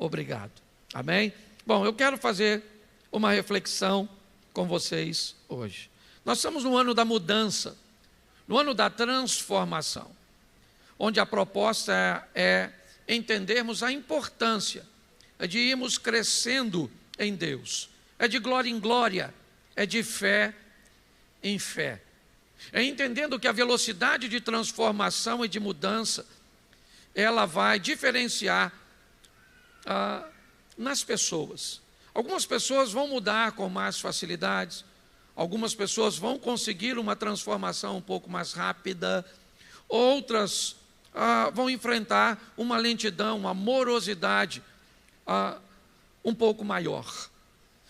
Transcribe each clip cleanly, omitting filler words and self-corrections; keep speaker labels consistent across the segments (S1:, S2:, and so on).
S1: obrigado. Amém? Bom, eu quero fazer uma reflexão com vocês hoje. Nós estamos no ano da mudança, no ano da transformação, onde a proposta é entendermos a importância de irmos crescendo em Deus. É de glória em glória, é de fé em fé. É entendendo que a velocidade de transformação e de mudança, ela vai diferenciar nas pessoas. Algumas pessoas vão mudar com mais facilidades, algumas pessoas vão conseguir uma transformação um pouco mais rápida, outras vão enfrentar uma lentidão, uma morosidade um pouco maior.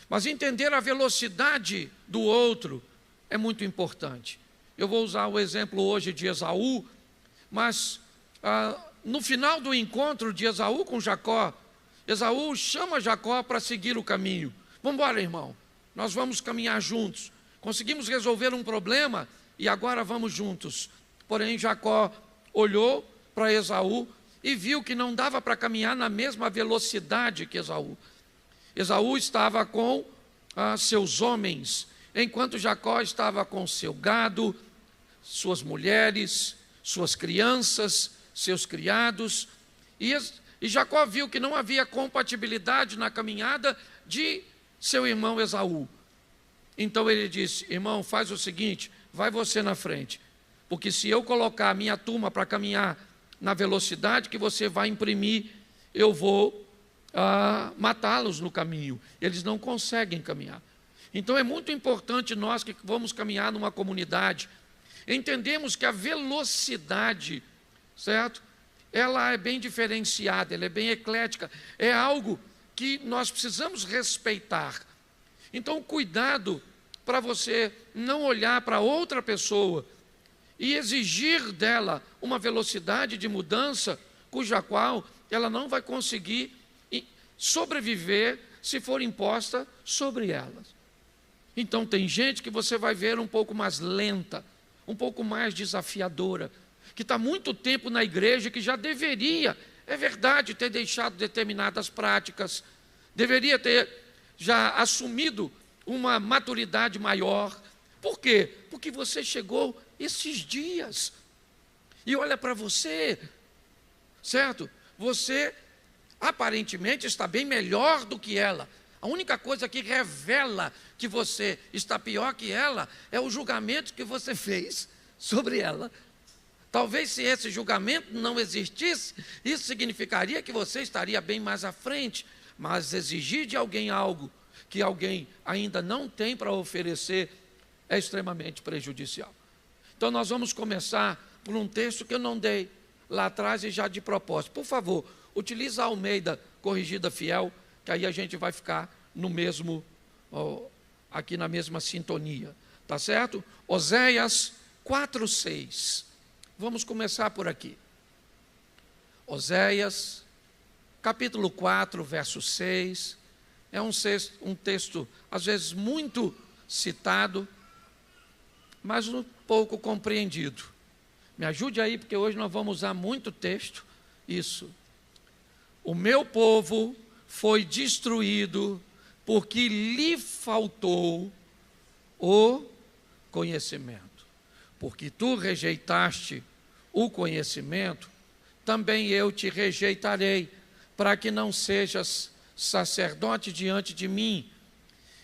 S1: Mas entender a velocidade do outro é muito importante. Eu vou usar o exemplo hoje de Esaú, mas no final do encontro de Esaú com Jacó, Esaú chama Jacó para seguir o caminho. Vamos embora, irmão, nós vamos caminhar juntos. Conseguimos resolver um problema e agora vamos juntos. Porém, Jacó olhou para Esaú e viu que não dava para caminhar na mesma velocidade que Esaú. Esaú estava com seus homens, enquanto Jacó estava com seu gado, suas mulheres, suas crianças, seus criados. E Jacó viu que não havia compatibilidade na caminhada de seu irmão Esaú. Então ele disse: irmão, faz o seguinte, vai você na frente, porque se eu colocar a minha turma para caminhar na velocidade que você vai imprimir, eu vou matá-los no caminho. Eles não conseguem caminhar. Então é muito importante nós que vamos caminhar numa comunidade, entendemos que a velocidade, certo? Ela é bem diferenciada, ela é bem eclética, é algo que nós precisamos respeitar. Então cuidado para você não olhar para outra pessoa e exigir dela uma velocidade de mudança cuja qual ela não vai conseguir sobreviver se for imposta sobre elas. Então tem gente que você vai ver um pouco mais lenta, um pouco mais desafiadora, que está muito tempo na igreja, que já deveria, é verdade, ter deixado determinadas práticas, deveria ter já assumido uma maturidade maior. Por quê? Porque você chegou esses dias e olha para você, certo? Você aparentemente está bem melhor do que ela. A única coisa que revela que você está pior que ela é o julgamento que você fez sobre ela. Talvez se esse julgamento não existisse, isso significaria que você estaria bem mais à frente. Mas exigir de alguém algo que alguém ainda não tem para oferecer é extremamente prejudicial. Então nós vamos começar por um texto que eu não dei lá atrás e já de propósito. Por favor, utilize a Almeida Corrigida Fiel, que aí a gente vai ficar no mesmo, aqui na mesma sintonia, tá certo? Oséias 4:6. Vamos começar por aqui. Oséias, capítulo 4, verso 6. É um texto, às vezes, muito citado, mas um pouco compreendido. Me ajude aí, porque hoje nós vamos usar muito texto. Isso. O meu povo foi destruído porque lhe faltou o conhecimento. Porque tu rejeitaste o conhecimento, também eu te rejeitarei, para que não sejas sacerdote diante de mim.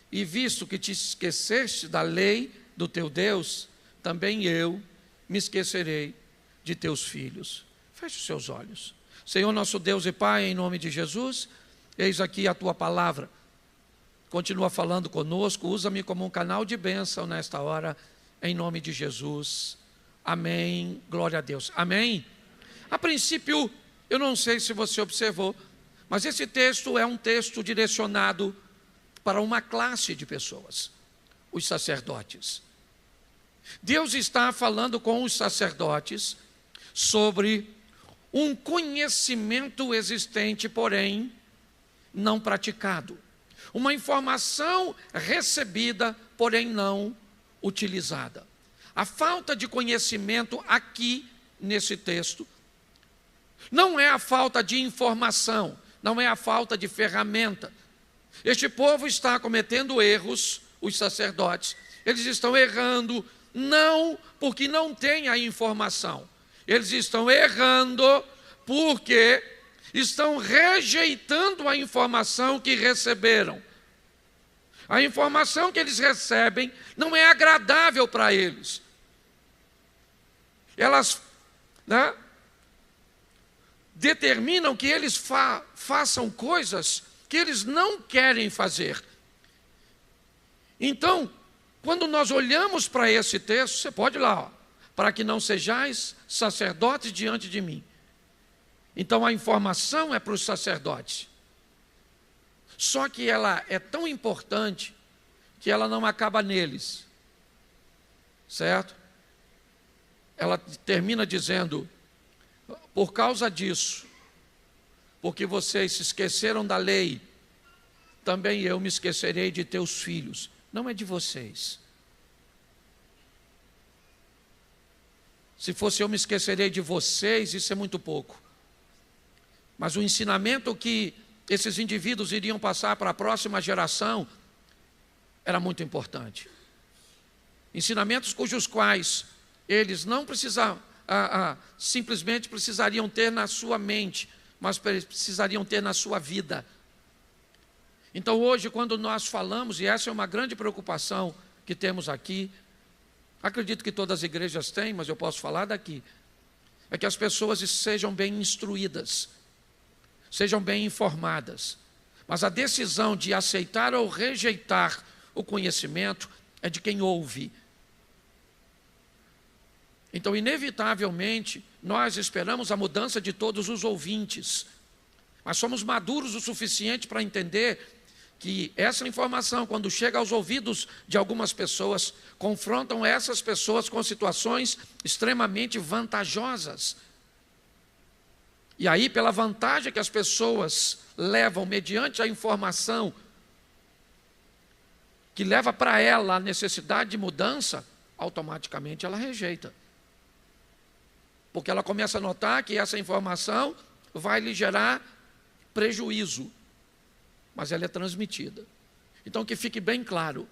S1: E visto que te esqueceste da lei do teu Deus, também eu me esquecerei de teus filhos. Feche os seus olhos. Senhor nosso Deus e Pai, em nome de Jesus, eis aqui a tua palavra. Continua falando conosco, usa-me como um canal de bênção nesta hora, em nome de Jesus. Amém, glória a Deus. Amém? A princípio, eu não sei se você observou, mas esse texto é um texto direcionado para uma classe de pessoas, os sacerdotes. Deus está falando com os sacerdotes sobre um conhecimento existente, porém não praticado. Uma informação recebida, porém não utilizada. A falta de conhecimento aqui nesse texto não é a falta de informação. não é a falta de ferramenta. Este povo está cometendo erros, os sacerdotes, eles estão errando, não porque não têm a informação, eles estão errando porque estão rejeitando a informação que receberam. A informação que eles recebem não é agradável para eles. Elas determinam que eles façam coisas que eles não querem fazer. Então, quando nós olhamos para esse texto, você pode ir lá, para que não sejais sacerdotes diante de mim. Então a informação é para os sacerdotes. Só que ela é tão importante que ela não acaba neles. Certo? Ela termina dizendo: por causa disso, porque vocês se esqueceram da lei, também eu me esquecerei de teus filhos. Não é de vocês. Se fosse eu me esquecerei de vocês, isso é muito pouco. Mas o ensinamento que esses indivíduos iriam passar para a próxima geração era muito importante. Ensinamentos cujos quais eles não simplesmente precisariam ter na sua mente, mas precisariam ter na sua vida. Então hoje, quando nós falamos, e essa é uma grande preocupação que temos aqui, acredito que todas as igrejas têm, mas eu posso falar daqui, é que as pessoas sejam bem instruídas, sejam bem informadas, mas a decisão de aceitar ou rejeitar o conhecimento é de quem ouve. Então, inevitavelmente, nós esperamos a mudança de todos os ouvintes, mas somos maduros o suficiente para entender que essa informação, quando chega aos ouvidos de algumas pessoas, confrontam essas pessoas com situações extremamente vantajosas. E aí, pela vantagem que as pessoas levam mediante a informação, que leva para ela a necessidade de mudança, automaticamente ela rejeita. Porque ela começa a notar que essa informação vai lhe gerar prejuízo, mas ela é transmitida. Então, que fique bem claro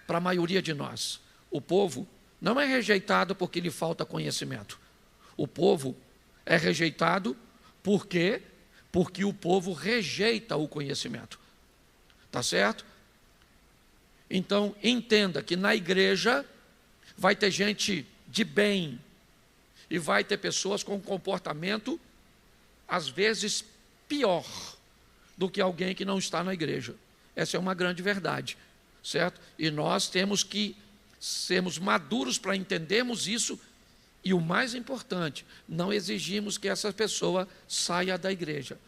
S1: para a maioria de nós: o povo não é rejeitado porque lhe falta conhecimento. O povo é rejeitado porque o povo rejeita o conhecimento. Tá certo? Então, entenda que na igreja vai ter gente de bem e vai ter pessoas com comportamento, às vezes, pior do que alguém que não está na igreja. Essa é uma grande verdade, certo? E nós temos que sermos maduros para entendermos isso, e o mais importante, não exigimos que essa pessoa saia da igreja.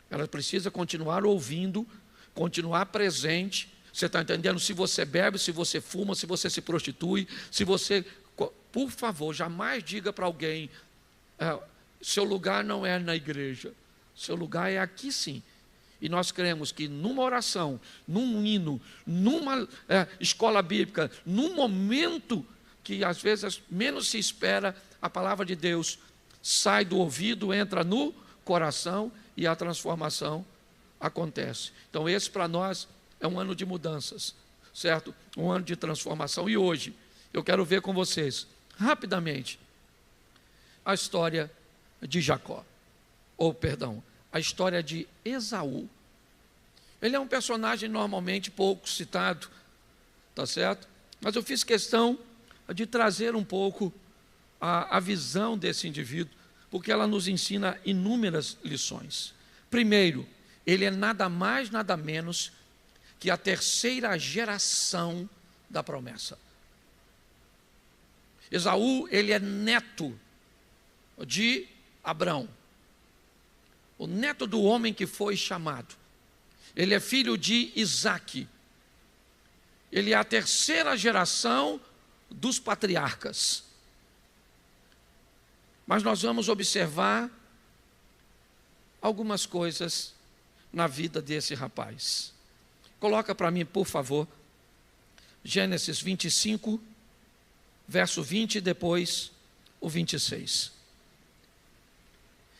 S1: Ela precisa continuar ouvindo, continuar presente. Você está entendendo? Se você bebe, se você fuma, se você se prostitui, se você... Por favor, jamais diga para alguém: seu lugar não é na igreja, seu lugar é aqui sim. E nós cremos que numa oração, num hino, numa escola bíblica, num momento que às vezes menos se espera, a palavra de Deus sai do ouvido, entra no coração e a transformação acontece. Então esse para nós é um ano de mudanças, certo? Um ano de transformação. E hoje eu quero ver com vocês, rapidamente, a história de Jacó, a história de Esaú. Ele é um personagem normalmente pouco citado, tá certo? Mas eu fiz questão de trazer um pouco a visão desse indivíduo, porque ela nos ensina inúmeras lições. Primeiro, ele é nada mais, nada menos que a terceira geração da promessa. Esaú, ele é neto de Abrão, o neto do homem que foi chamado. Ele é filho de Isaque. Ele é a terceira geração dos patriarcas. Mas nós vamos observar algumas coisas na vida desse rapaz. Coloca para mim, por favor, Gênesis 25, verso 20 e depois o 26.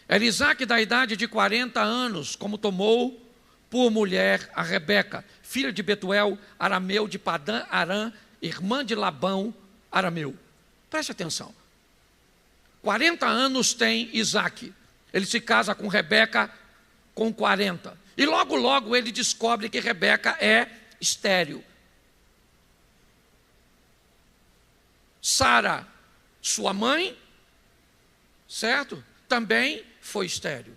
S1: Era Isaque da idade de 40 anos, como tomou por mulher a Rebeca, filha de Betuel, arameu de Padã Arã, irmã de Labão, arameu. Preste atenção. 40 anos tem Isaque. Ele se casa com Rebeca com 40. E logo, logo ele descobre que Rebeca é estéril. Sara, sua mãe, certo? Também foi estéril.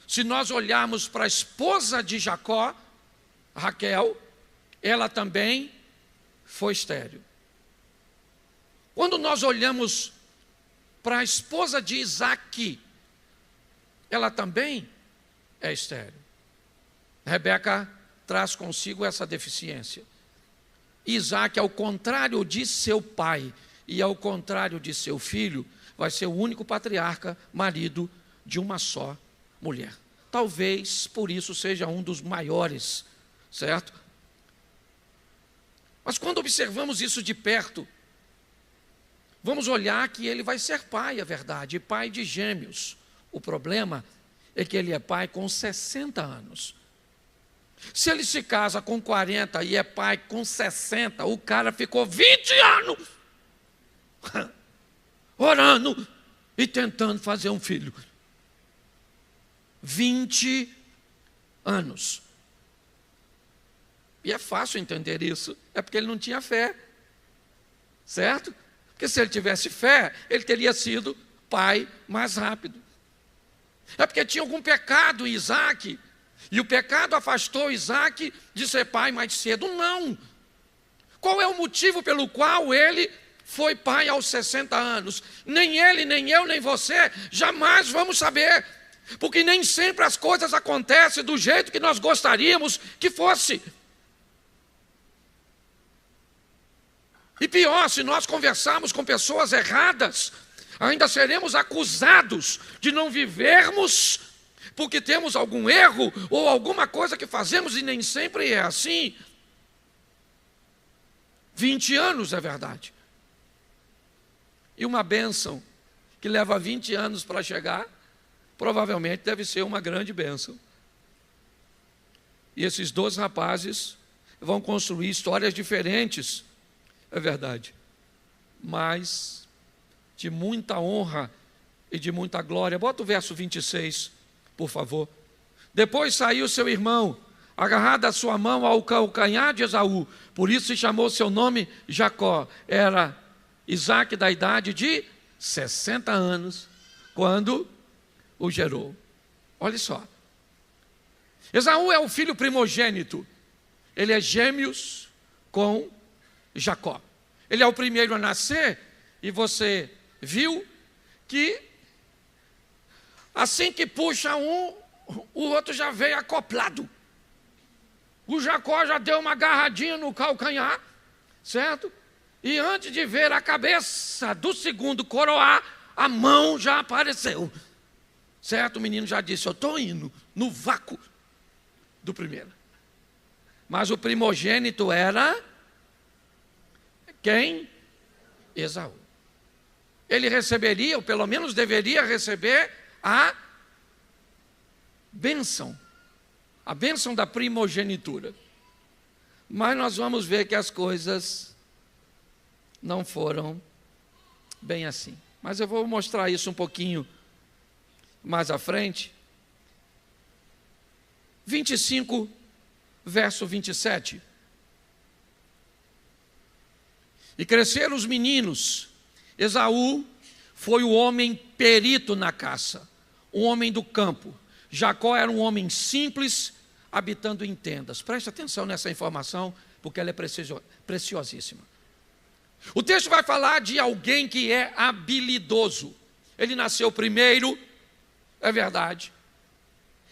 S1: Se nós olharmos para a esposa de Jacó, Raquel, ela também foi estéril. Quando nós olhamos para a esposa de Isaque, ela também é estéril. Rebeca traz consigo essa deficiência. Isaque, ao contrário de seu pai e ao contrário de seu filho, vai ser o único patriarca, marido de uma só mulher. Talvez por isso seja um dos maiores, certo? Mas quando observamos isso de perto, vamos olhar que ele vai ser pai, é verdade, pai de gêmeos. O problema é que ele é pai com 60 anos. Se ele se casa com 40 e é pai com 60, o cara ficou 20 anos orando e tentando fazer um filho. 20 anos. E é fácil entender isso. É porque ele não tinha fé. Certo? Porque se ele tivesse fé, ele teria sido pai mais rápido. É porque tinha algum pecado em Isaque. E o pecado afastou Isaque de ser pai mais cedo. Não. Qual é o motivo pelo qual ele foi pai aos 60 anos? Nem ele, nem eu, nem você jamais vamos saber. Porque nem sempre as coisas acontecem do jeito que nós gostaríamos que fosse. E pior, se nós conversarmos com pessoas erradas, ainda seremos acusados de não vivermos porque temos algum erro ou alguma coisa que fazemos e nem sempre é assim. 20 anos é verdade. E uma bênção que leva 20 anos para chegar, provavelmente deve ser uma grande bênção. E esses dois rapazes vão construir histórias diferentes, é verdade, mas de muita honra e de muita glória. Bota o verso 26, por favor. Depois saiu seu irmão, agarrado a sua mão ao calcanhar de Esaú, por isso se chamou seu nome Jacó. Era Isaque da idade de 60 anos, quando o gerou. Olha só. Esaú é o filho primogênito. Ele é gêmeos com Jacó. Ele é o primeiro a nascer, e você viu que assim que puxa um, o outro já veio acoplado. O Jacó já deu uma agarradinha no calcanhar, certo? E antes de ver a cabeça do segundo coroar, a mão já apareceu. Certo? O menino já disse, eu estou indo no vácuo do primeiro. Mas o primogênito era quem? Esaú. Ele receberia, ou pelo menos deveria receber, a bênção da primogenitura. Mas nós vamos ver que as coisas não foram bem assim. Mas eu vou mostrar isso um pouquinho mais à frente. 25, verso 27. E cresceram os meninos. Esaú foi o homem perito na caça, um homem do campo. Jacó era um homem simples, habitando em tendas. Preste atenção nessa informação, porque ela é preciosíssima. O texto vai falar de alguém que é habilidoso. Ele nasceu primeiro, é verdade.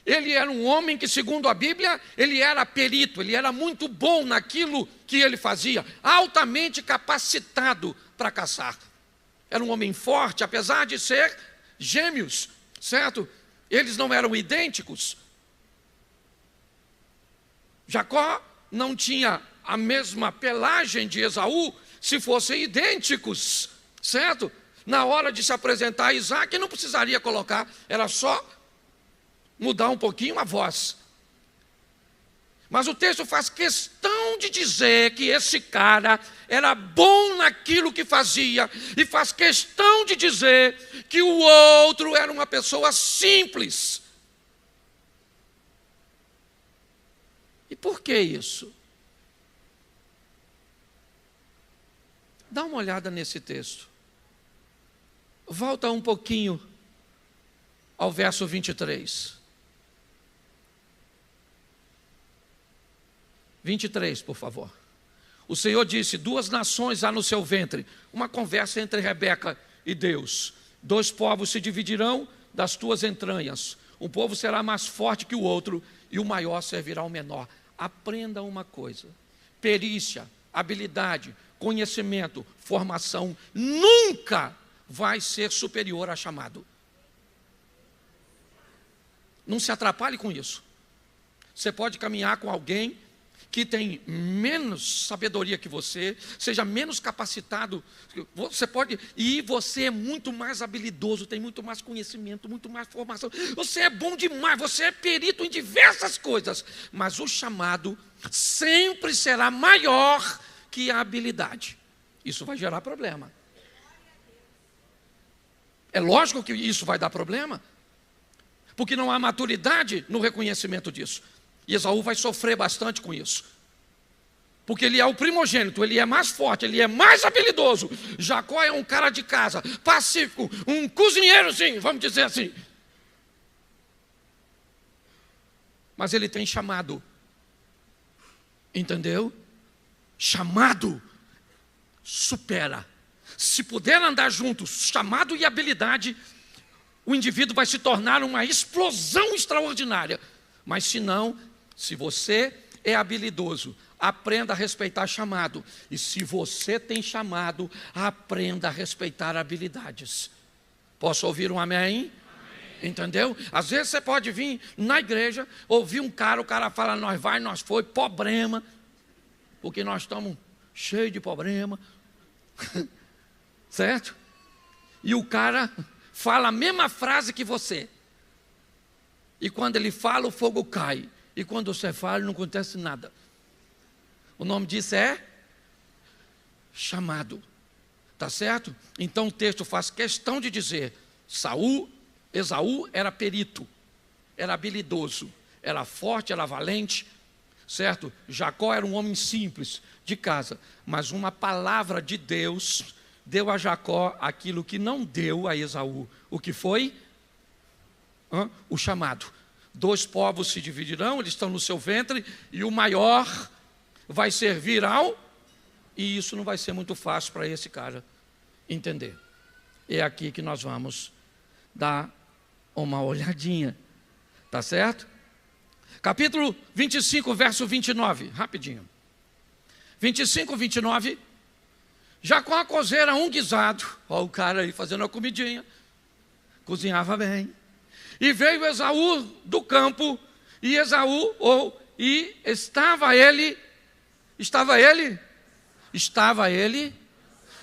S1: Ele era um homem que, segundo a Bíblia, ele era perito, ele era muito bom naquilo que ele fazia, altamente capacitado para caçar. Era um homem forte, apesar de ser gêmeos, certo? Eles não eram idênticos. Jacó não tinha a mesma pelagem de Esaú, se fossem idênticos, certo? na hora de se apresentar a Isaac, não precisaria colocar, era só mudar um pouquinho a voz. Mas o texto faz questão de dizer que esse cara era bom naquilo que fazia, e faz questão de dizer que o outro era uma pessoa simples. E por que isso? Dá uma olhada nesse texto. Volta um pouquinho ao verso 23. 23, por favor. O Senhor disse: 2 nações há no seu ventre. Uma conversa entre Rebeca e Deus. 2 povos se dividirão das tuas entranhas. Um povo será mais forte que o outro, e o maior servirá ao menor. Aprenda uma coisa: perícia, habilidade, conhecimento, formação nunca vai ser superior a chamado. Não se atrapalhe com isso. Você pode caminhar com alguém que tem menos sabedoria que você, seja menos capacitado, você pode, e você é muito mais habilidoso, tem muito mais conhecimento, muito mais formação, você é bom demais, você é perito em diversas coisas, mas o chamado sempre será maior que a habilidade. Isso vai gerar problema. É lógico que isso vai dar problema, porque não há maturidade no reconhecimento disso. E Esaú vai sofrer bastante com isso, porque ele é o primogênito, ele é mais forte, ele é mais habilidoso. Jacó é um cara de casa, pacífico, um cozinheirozinho, vamos dizer assim. Mas ele tem chamado, entendeu? Chamado supera. Se puder andar juntos, chamado e habilidade, o indivíduo vai se tornar uma explosão extraordinária. Mas se não, se você é habilidoso, aprenda a respeitar chamado. E se você tem chamado, aprenda a respeitar habilidades. Posso ouvir um amém? Amém. Entendeu? Às vezes você pode vir na igreja, ouvir um cara, o cara fala: nós vai, nós foi, problema, porque nós estamos cheios de problema. Certo? E o cara fala a mesma frase que você. E quando ele fala, o fogo cai. E quando você fala, não acontece nada. O nome disso é chamado. Tá certo? Então o texto faz questão de dizer: Esaú era perito, era habilidoso, era forte, era valente, certo? Jacó era um homem simples, de casa. Mas uma palavra de Deus deu a Jacó aquilo que não deu a Esaú. O que foi? O chamado. 2 povos se dividirão, eles estão no seu ventre, e o maior vai servir ao... E isso não vai ser muito fácil para esse cara entender. É aqui que nós vamos dar uma olhadinha. Tá certo? Capítulo 25, verso 29. Rapidinho. 25, 29. Jacó cozeira um guisado. Olha o cara aí fazendo a comidinha. Cozinhava bem. E veio Esaú do campo, e estava ele,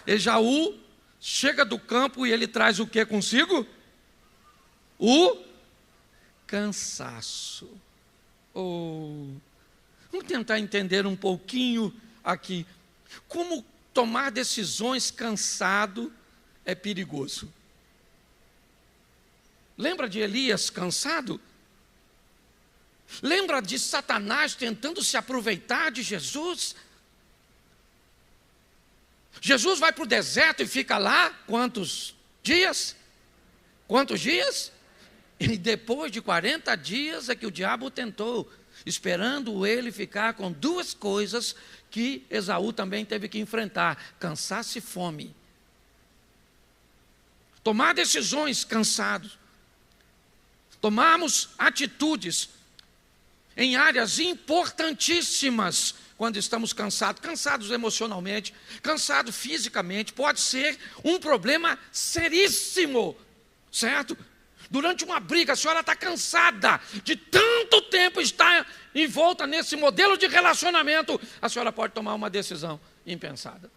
S1: Esaú chega do campo e ele traz o que consigo? O cansaço. Vamos tentar entender um pouquinho aqui. Como tomar decisões cansado é perigoso. Lembra de Elias cansado? Lembra de Satanás tentando se aproveitar de Jesus? Jesus vai para o deserto e fica lá quantos dias? Quantos dias? E depois de 40 dias é que o diabo tentou, esperando ele ficar com 2 coisas que Esaú também teve que enfrentar: cansaço e fome. Tomar decisões cansados. Tomarmos atitudes em áreas importantíssimas quando estamos cansados emocionalmente, cansados fisicamente, pode ser um problema seríssimo, certo? Durante uma briga, a senhora está cansada de tanto tempo estar envolta nesse modelo de relacionamento, a senhora pode tomar uma decisão impensada.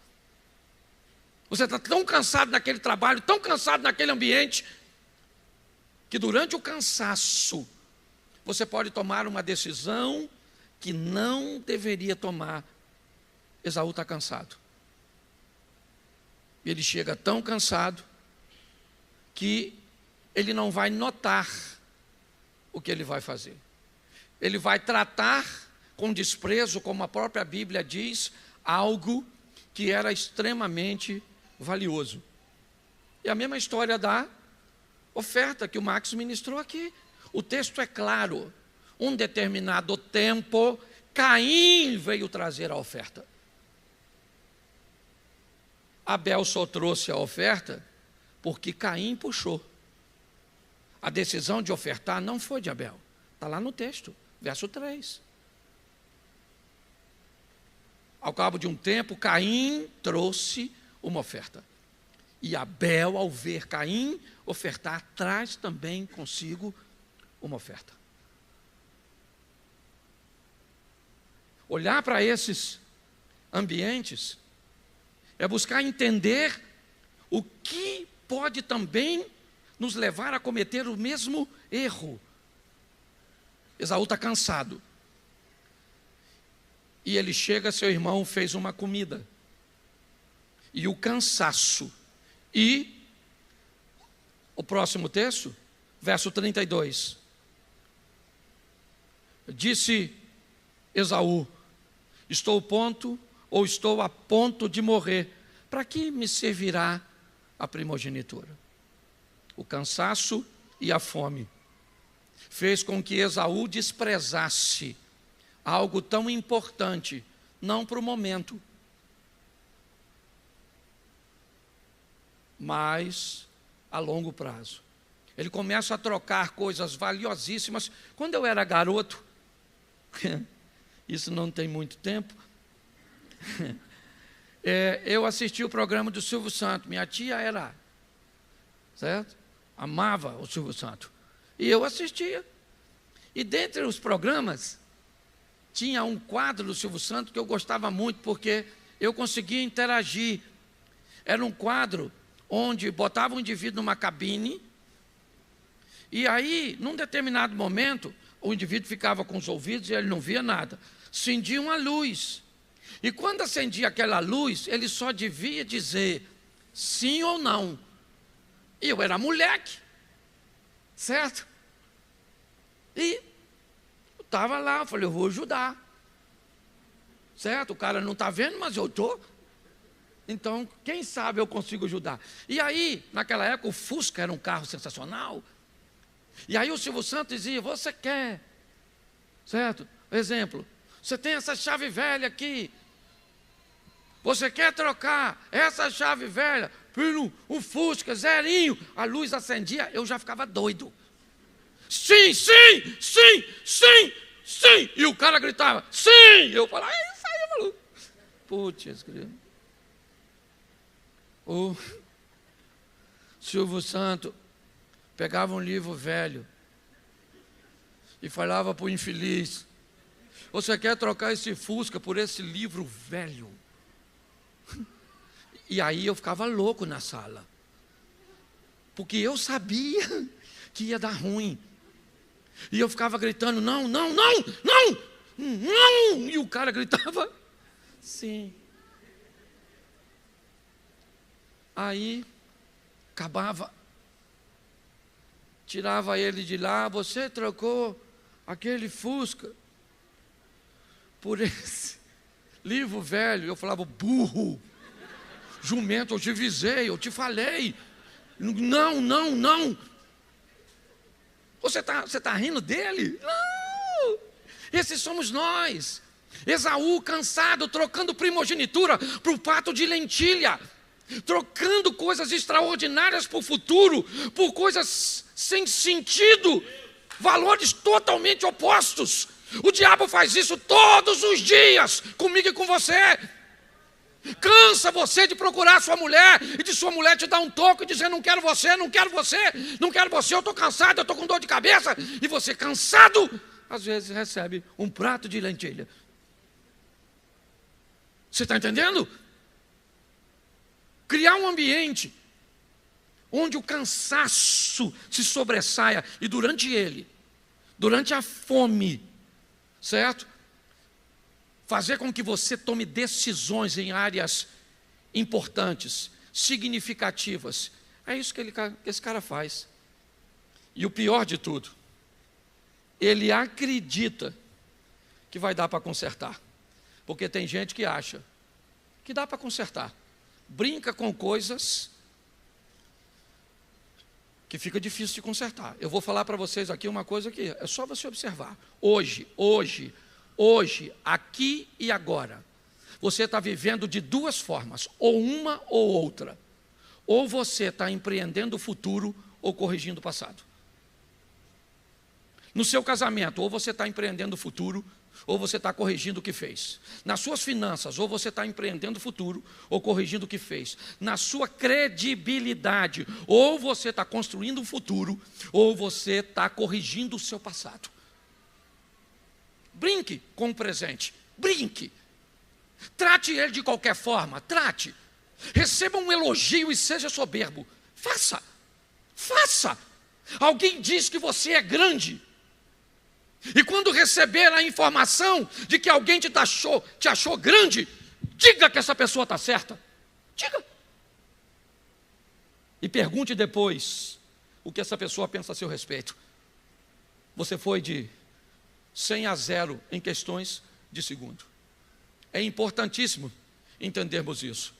S1: Você está tão cansado naquele trabalho, tão cansado naquele ambiente, que durante o cansaço, você pode tomar uma decisão que não deveria tomar. Esaú está cansado. Ele chega tão cansado que ele não vai notar o que ele vai fazer. Ele vai tratar com desprezo, como a própria Bíblia diz, algo que era extremamente valioso. E a mesma história da oferta que o Max ministrou aqui. O texto é claro. Um determinado tempo, Caim veio trazer a oferta. Abel só trouxe a oferta porque Caim puxou. A decisão de ofertar não foi de Abel. Está lá no texto, verso 3. Ao cabo de um tempo, Caim trouxe uma oferta. E Abel, ao ver Caim ofertar, traz também consigo uma oferta. Olhar para esses ambientes é buscar entender o que pode também nos levar a cometer o mesmo erro. Esaú está cansado. E ele chega, seu irmão fez uma comida. E o cansaço. E o próximo texto, verso 32. Disse Esaú: estou a ponto de morrer. Para que me servirá a primogenitura? O cansaço e a fome fez com que Esaú desprezasse algo tão importante, não para o momento, mas a longo prazo. Ele começa a trocar coisas valiosíssimas. Quando eu era garoto, isso não tem muito tempo, eu assisti o programa do Silvio Santos. Minha tia era, certo? Amava o Silvio Santos. E eu assistia. E dentre os programas, tinha um quadro do Silvio Santos que eu gostava muito, porque eu conseguia interagir. Era um quadro onde botava um indivíduo numa cabine, e aí, num determinado momento, o indivíduo ficava com os ouvidos e ele não via nada. Acendia uma luz. E quando acendia aquela luz, ele só devia dizer sim ou não. E eu era moleque, certo? E eu estava lá, eu falei, eu vou ajudar. Certo? O cara não está vendo, mas eu estou. Então, quem sabe eu consigo ajudar. E aí, naquela época, o Fusca era um carro sensacional. E aí o Silvio Santos dizia, você quer, certo? Exemplo, você tem essa chave velha aqui. Você quer trocar essa chave velha por um Fusca zerinho? A luz acendia, eu já ficava doido. Sim, sim, sim, sim, sim. E o cara gritava, sim. Eu falava, isso aí, maluco. Putz, o Silvio Santos pegava um livro velho e falava para o infeliz, você quer trocar esse Fusca por esse livro velho? E aí eu ficava louco na sala, porque eu sabia que ia dar ruim. E eu ficava gritando, não, não, não, não, não. E o cara gritava, sim. Aí, acabava, tirava ele de lá, você trocou aquele Fusca por esse livro velho. Eu falava, burro, jumento, eu te avisei, eu te falei. Não, não, não. Você tá rindo dele? Não! Esses somos nós. Esaú cansado, trocando primogenitura para o prato de lentilha. Trocando coisas extraordinárias para o futuro, por coisas sem sentido, valores totalmente opostos. O diabo faz isso todos os dias, comigo e com você. Cansa você de procurar sua mulher e de sua mulher te dar um toque e dizer, não quero você, não quero você, não quero você, eu estou cansado, eu estou com dor de cabeça. E você cansado, às vezes recebe um prato de lentilha. Você está entendendo? criar um ambiente onde o cansaço se sobressaia e durante a fome, certo? Fazer com que você tome decisões em áreas importantes, significativas. É isso que esse cara faz. E o pior de tudo, ele acredita que vai dar para consertar. Porque tem gente que acha que dá para consertar. Brinca com coisas que fica difícil de consertar. Eu vou falar para vocês aqui uma coisa que é só você observar. Hoje, aqui e agora, você está vivendo de duas formas, ou uma ou outra. Ou você está empreendendo o futuro ou corrigindo o passado. No seu casamento, ou você está empreendendo o futuro, ou você está corrigindo o que fez. Nas suas finanças, ou você está empreendendo o futuro, ou corrigindo o que fez. Na sua credibilidade, ou você está construindo um futuro, ou você está corrigindo o seu passado. Brinque com o presente, brinque. Trate ele de qualquer forma, trate. Receba um elogio e seja soberbo. Faça. Alguém diz que você é grande. E quando receber a informação de que alguém te achou grande, diga que essa pessoa está certa. Diga. E pergunte depois o que essa pessoa pensa a seu respeito. Você foi de 100 a 0 em questões de segundo. É importantíssimo entendermos isso.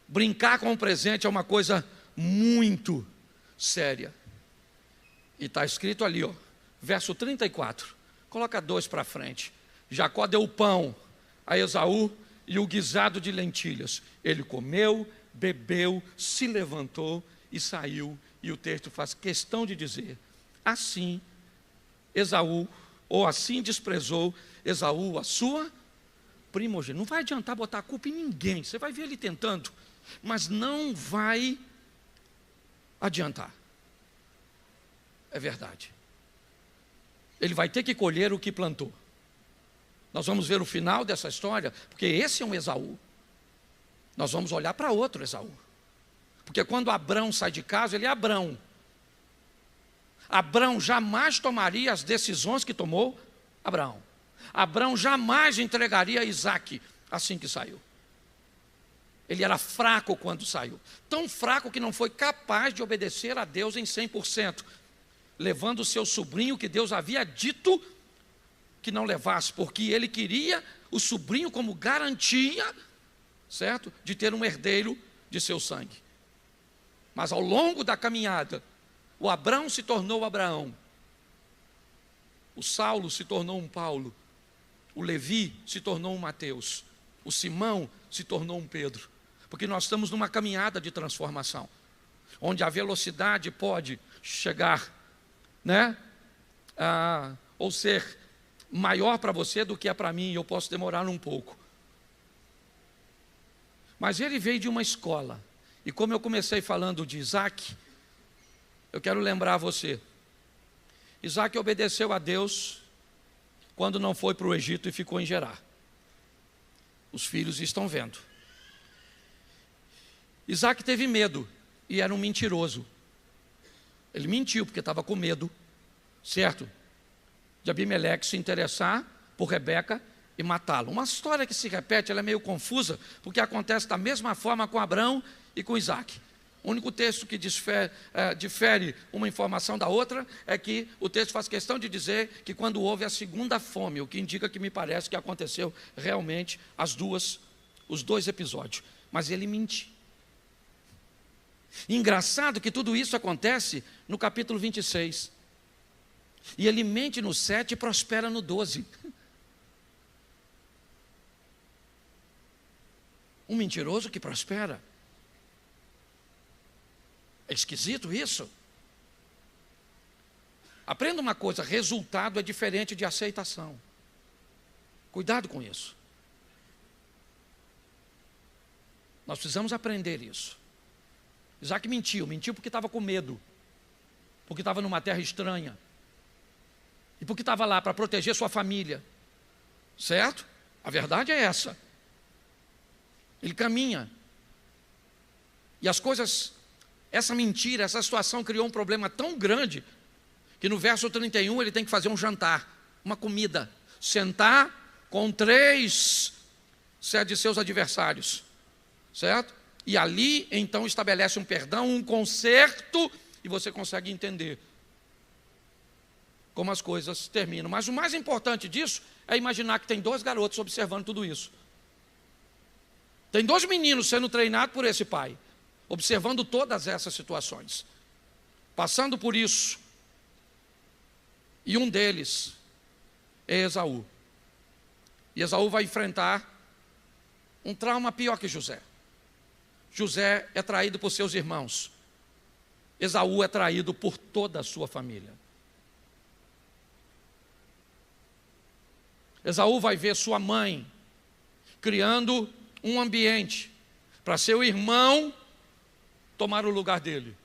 S1: Brincar com o presente é uma coisa muito séria. E está escrito ali, verso 34. Coloca 2 para frente. Jacó deu o pão a Esaú e o guisado de lentilhas. Ele comeu, bebeu, se levantou e saiu. E o texto faz questão de dizer: assim Esaú, ou assim desprezou Esaú a sua primogênita. Não vai adiantar botar a culpa em ninguém. Você vai ver ele tentando, mas não vai adiantar. É verdade. Ele vai ter que colher o que plantou. Nós vamos ver o final dessa história, porque esse é um Esaú. Nós vamos olhar para outro Esaú. Porque quando Abrão sai de casa, ele é Abrão. Abrão jamais tomaria as decisões que tomou Abraão. Abrão jamais entregaria Isaque assim que saiu. Ele era fraco quando saiu. Tão fraco que não foi capaz de obedecer a Deus em 100%. Levando o seu sobrinho que Deus havia dito que não levasse, porque ele queria o sobrinho como garantia, certo? De ter um herdeiro de seu sangue. Mas ao longo da caminhada, o Abrão se tornou Abraão. O Saulo se tornou um Paulo. O Levi se tornou um Mateus. O Simão se tornou um Pedro. Porque nós estamos numa caminhada de transformação, onde a velocidade pode chegar, ou ser maior para você do que é para mim, e eu posso demorar um pouco. Mas ele veio de uma escola, e como eu comecei falando de Isaque, eu quero lembrar você, Isaque obedeceu a Deus quando não foi para o Egito e ficou em Gerar. Os filhos estão vendo. Isaque teve medo e era um mentiroso. Ele mentiu porque estava com medo, certo? De Abimeleque se interessar por Rebeca e matá-lo. Uma história que se repete, ela é meio confusa, porque acontece da mesma forma com Abrão e com Isaque. O único texto que difere uma informação da outra é que o texto faz questão de dizer que quando houve a segunda fome, o que indica que me parece que aconteceu realmente os dois episódios. Mas ele mentiu. Engraçado que tudo isso acontece no capítulo 26. E ele mente no 7 e prospera no 12. Um mentiroso que prospera. É esquisito isso. Aprenda uma coisa: resultado é diferente de aceitação. Cuidado com isso. Nós precisamos aprender isso. Isaque mentiu porque estava com medo, porque estava numa terra estranha, e porque estava lá para proteger sua família, certo? A verdade é essa. Ele caminha E as coisas, essa mentira, essa situação criou um problema tão grande, que no verso 31 ele tem que fazer um jantar, uma comida, sentar com 3 de seus adversários, certo? E ali então estabelece um perdão, um conserto, e você consegue entender como as coisas terminam. Mas o mais importante disso é imaginar que tem 2 garotos observando tudo isso. Tem 2 meninos sendo treinados por esse pai, observando todas essas situações, passando por isso. E um deles é Esaú. E Esaú vai enfrentar um trauma pior que José. José é traído por seus irmãos. Esaú é traído por toda a sua família. Esaú vai ver sua mãe criando um ambiente para seu irmão tomar o lugar dele.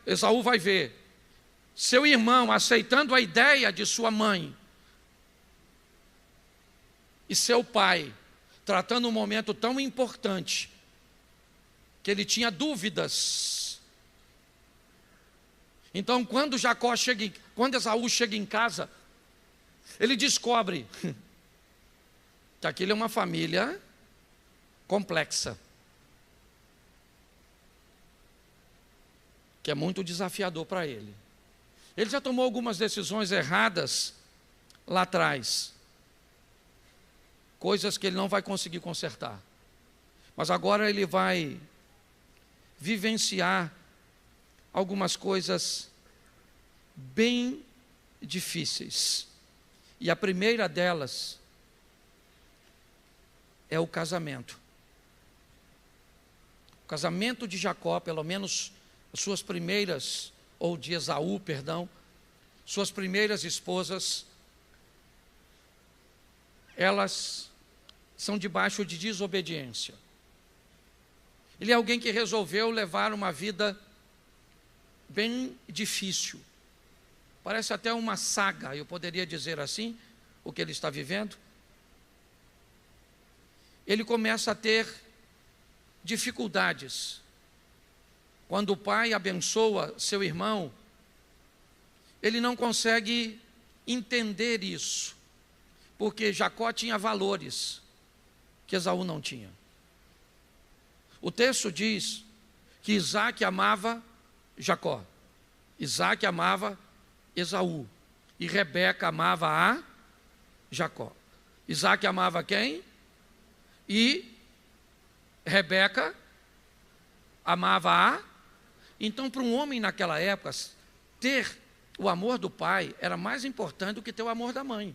S1: Esaú vai ver seu irmão aceitando a ideia de sua mãe. E seu pai tratando um momento tão importante que ele tinha dúvidas. Então, quando Esaú chega em casa, ele descobre que aquilo é uma família complexa, que é muito desafiador para ele. Ele já tomou algumas decisões erradas lá atrás, coisas que ele não vai conseguir consertar. Mas agora ele vai vivenciar algumas coisas bem difíceis. E a primeira delas é o casamento. O casamento de Jacó, pelo menos as suas primeiras, ou de Esaú, perdão, suas primeiras esposas, elas são debaixo de desobediência. Ele é alguém que resolveu levar uma vida bem difícil. Parece até uma saga, eu poderia dizer assim, o que ele está vivendo. Ele começa a ter dificuldades. Quando o pai abençoa seu irmão, ele não consegue entender isso, porque Jacó tinha valores que Esaú não tinha. O texto diz que Isaac amava Jacó, Isaac amava Esaú, e Rebeca amava a Jacó. Isaac amava quem? E Rebeca amava a... Então, para um homem naquela época, ter o amor do pai era mais importante do que ter o amor da mãe.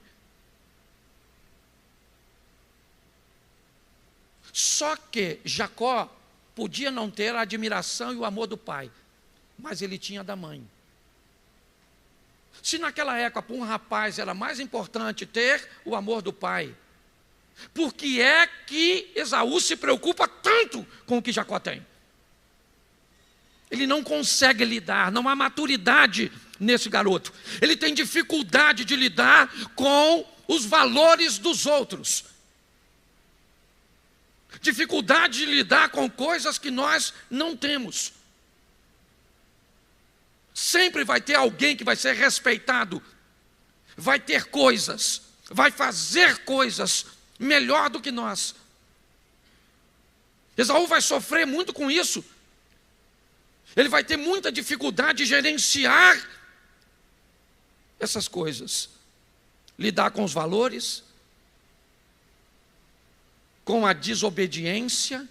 S1: Só que Jacó podia não ter a admiração e o amor do pai, mas ele tinha da mãe. Se naquela época para um rapaz era mais importante ter o amor do pai, por que é que Esaú se preocupa tanto com o que Jacó tem? Ele não consegue lidar, não há maturidade nesse garoto. Ele tem dificuldade de lidar com os valores dos outros. Dificuldade de lidar com coisas que nós não temos. Sempre vai ter alguém que vai ser respeitado, vai ter coisas, vai fazer coisas melhor do que nós. Esaú vai sofrer muito com isso. Ele vai ter muita dificuldade de gerenciar essas coisas. Lidar com os valores, com a desobediência,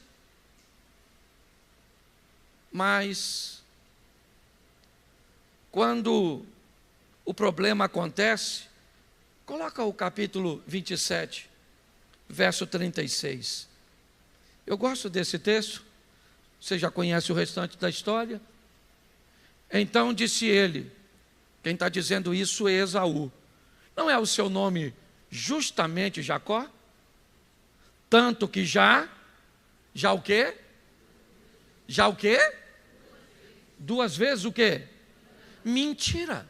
S1: mas quando o problema acontece, coloca o capítulo 27, verso 36. Eu gosto desse texto, você já conhece o restante da história. Então disse ele, quem está dizendo isso é Esaú: não é o seu nome justamente Jacó? Tanto que já o quê? Já o quê? 2 vezes o quê? Mentira.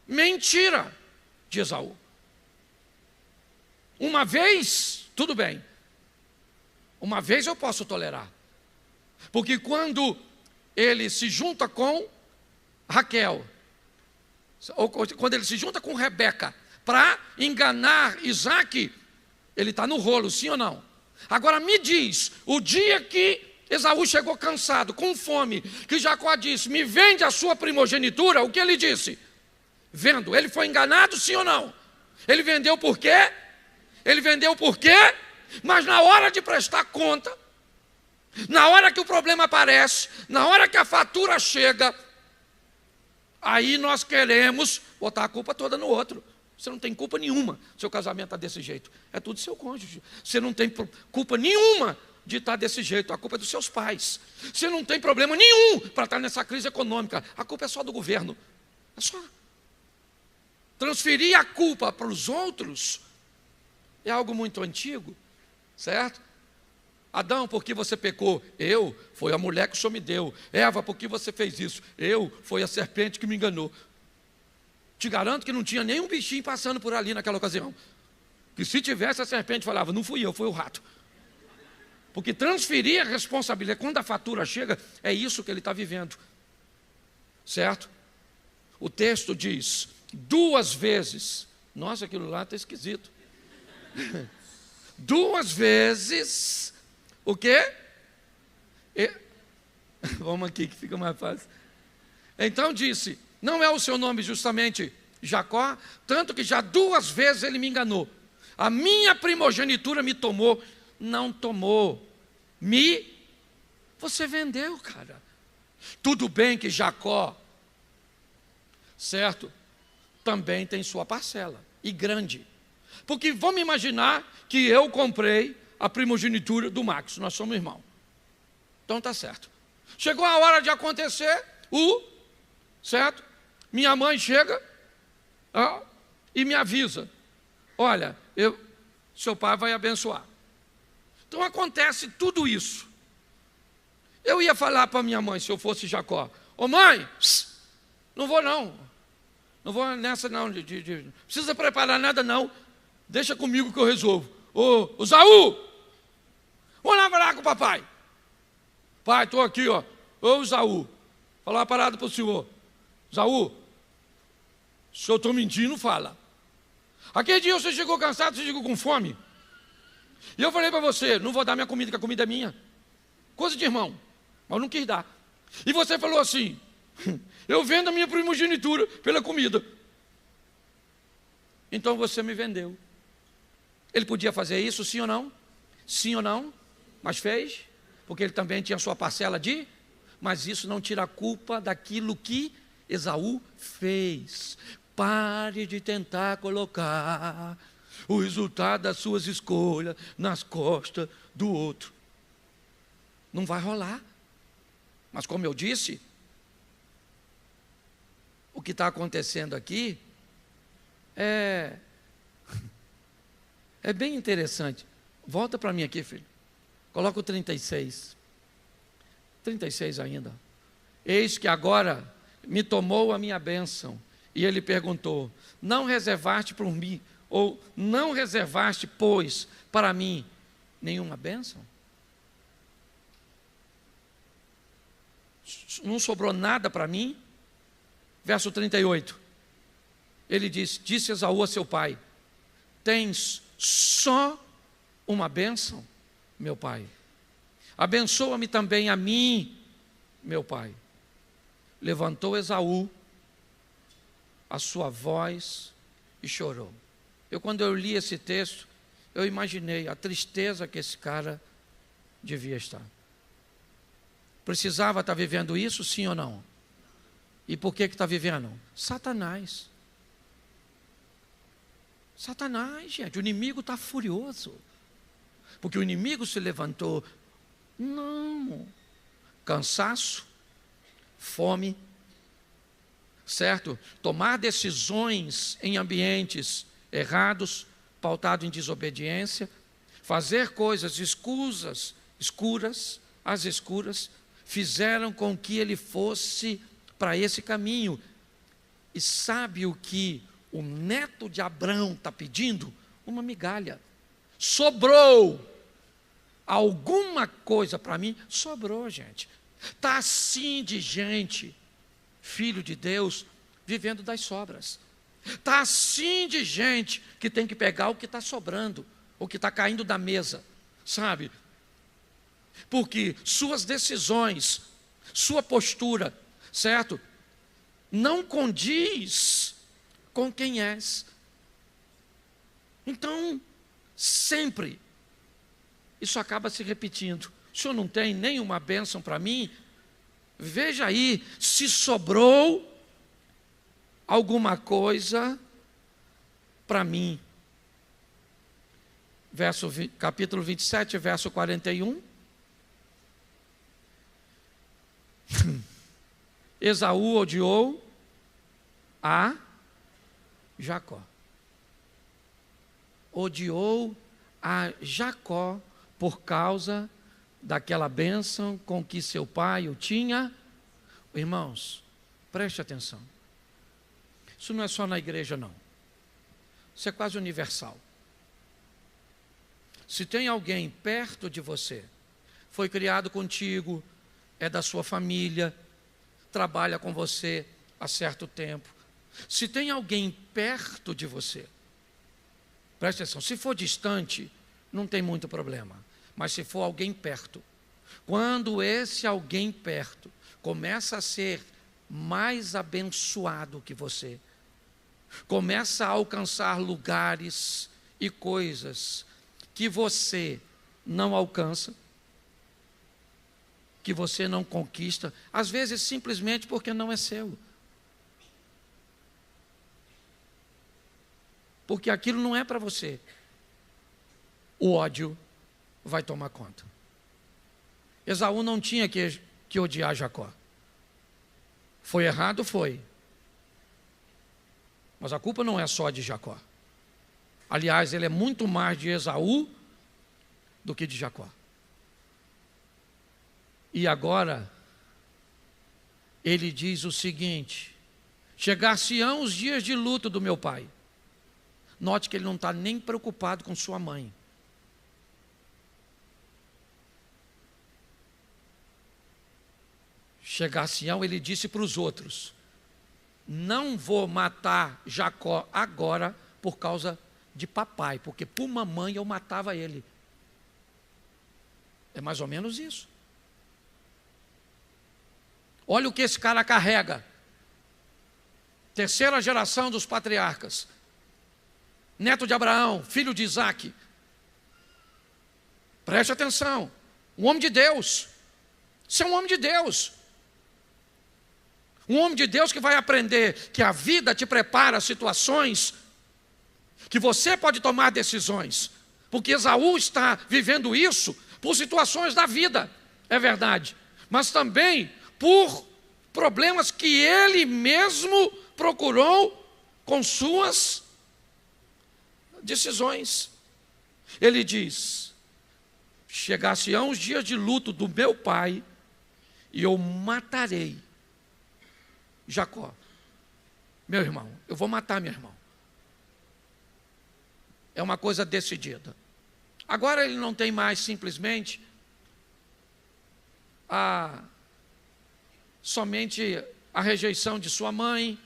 S1: Mentira de Esaú. Uma vez, tudo bem. Uma vez eu posso tolerar. Porque quando ele se junta com Raquel, ou quando ele se junta com Rebeca, para enganar Isaac, ele está no rolo, sim ou não? Agora me diz, o dia que Esaú chegou cansado, com fome, que Jacó disse, me vende a sua primogenitura, o que ele disse? Vendo. Ele foi enganado, sim ou não? Ele vendeu por quê? Ele vendeu por quê? Mas na hora de prestar conta, na hora que o problema aparece, na hora que a fatura chega, aí nós queremos botar a culpa toda no outro. Você não tem culpa nenhuma, seu casamento está desse jeito. É tudo seu cônjuge. Você não tem culpa nenhuma de estar desse jeito. A culpa é dos seus pais. Você não tem problema nenhum para estar nessa crise econômica. A culpa é só do governo. É só. Transferir a culpa para os outros é algo muito antigo, certo? Adão, por que você pecou? Eu, foi a mulher que o Senhor me deu. Eva, por que você fez isso? Eu, foi a serpente que me enganou. Te garanto que não tinha nenhum bichinho passando por ali naquela ocasião. Que se tivesse, a serpente falava, não fui eu, foi o rato. Porque transferir a responsabilidade, quando a fatura chega, é isso que ele está vivendo. Certo? O texto diz, 2 vezes, nossa, aquilo lá está esquisito. 2 vezes, o quê? Vamos aqui que fica mais fácil. Então disse, não é o seu nome justamente Jacó? Tanto que já 2 vezes ele me enganou. A minha primogenitura me tomou. Não tomou. Você vendeu, cara. Tudo bem que Jacó, certo, também tem sua parcela, e grande. Porque vamos imaginar que eu comprei a primogenitura do Max, nós somos irmãos. Então tá certo. Chegou a hora de acontecer, certo? Minha mãe chega e me avisa, olha, seu pai vai abençoar. Então acontece tudo isso. Eu ia falar para minha mãe, se eu fosse Jacó, ô mãe, não vou não. Não vou nessa não, não precisa preparar nada não. Deixa comigo que eu resolvo. Ô Zaú, vamos lá falar com o papai. Pai, estou aqui, ó. Ô Zaú, falar uma parada para o senhor. Zaú, se eu estou mentindo, fala. Aquele dia você chegou cansado, você chegou com fome. E eu falei para você, não vou dar minha comida, que a comida é minha. Coisa de irmão, mas eu não quis dar. E você falou assim, eu vendo a minha primogenitura pela comida. Então você me vendeu. Ele podia fazer isso, sim ou não? Sim ou não? Mas fez, porque ele também tinha sua parcela de... Mas isso não tira a culpa daquilo que Esaú fez. Pare de tentar colocar o resultado das suas escolhas nas costas do outro. Não vai rolar. Mas como eu disse, o que está acontecendo aqui é bem interessante. Volta para mim aqui, filho. Coloca o 36. 36 ainda. Eis que agora me tomou a minha bênção. E ele perguntou, não reservaste por mim, ou não reservaste, pois, para mim, nenhuma bênção? Não sobrou nada para mim? Verso 38. Ele disse Esaú a seu pai, tens só uma bênção, meu pai. Abençoa-me também a mim, meu pai. Levantou Esaú a sua voz e chorou. Quando eu li esse texto, eu imaginei a tristeza que esse cara devia estar. Precisava estar vivendo isso, sim ou não? E por que está vivendo? Satanás. Satanás, gente, o inimigo está furioso. Porque o inimigo se levantou. Não. Cansaço, fome, certo? Tomar decisões em ambientes errados, pautado em desobediência, fazer coisas escuras, às escuras, fizeram com que ele fosse para esse caminho. E sabe o que o neto de Abrão está pedindo? Uma migalha. Sobrou. alguma coisa para mim, sobrou, gente. Está assim de gente, filho de Deus, vivendo das sobras. Está assim de gente que tem que pegar o que está sobrando, o que está caindo da mesa, sabe? Porque suas decisões, sua postura, certo? Não condiz com quem és. Então, sempre, isso acaba se repetindo. O senhor não tem nenhuma bênção para mim? Veja aí, se sobrou alguma coisa para mim. Capítulo 27, verso 41. Esaú odiou a Jacó. Odiou a Jacó por causa daquela bênção com que seu pai o tinha. Irmãos, preste atenção. Isso não é só na igreja, não. Isso é quase universal. Se tem alguém perto de você, foi criado contigo, é da sua família, trabalha com você há certo tempo. Se tem alguém perto de você, preste atenção, se for distante, não tem muito problema. Mas se for alguém perto, quando esse alguém perto começa a ser mais abençoado que você, começa a alcançar lugares e coisas que você não alcança, que você não conquista, às vezes simplesmente porque não é seu. Porque aquilo não é para você. O ódio vai tomar conta. Esaú não tinha que odiar Jacó. Foi errado? Foi. Mas a culpa não é só de Jacó. Aliás, ele é muito mais de Esaú do que de Jacó. E agora, ele diz o seguinte: chegar-se-ão os dias de luto do meu pai. Note que ele não está nem preocupado com sua mãe. Chegar-se-ão, ele disse para os outros: não vou matar Jacó agora por causa de papai, porque por mamãe eu matava ele. É mais ou menos isso. Olha o que esse cara carrega. Terceira geração dos patriarcas. Neto de Abraão, filho de Isaac. Preste atenção. Um homem de Deus. Você é um homem de Deus. Um homem de Deus que vai aprender que a vida te prepara situações que você pode tomar decisões. Porque Esaú está vivendo isso por situações da vida, é verdade. Mas também por problemas que ele mesmo procurou com suas decisões. Ele diz: chegar-se-ão os dias de luto do meu pai, e eu matarei Jacó. Meu irmão, eu vou matar meu irmão. É uma coisa decidida. Agora ele não tem mais simplesmente somente a rejeição de sua mãe.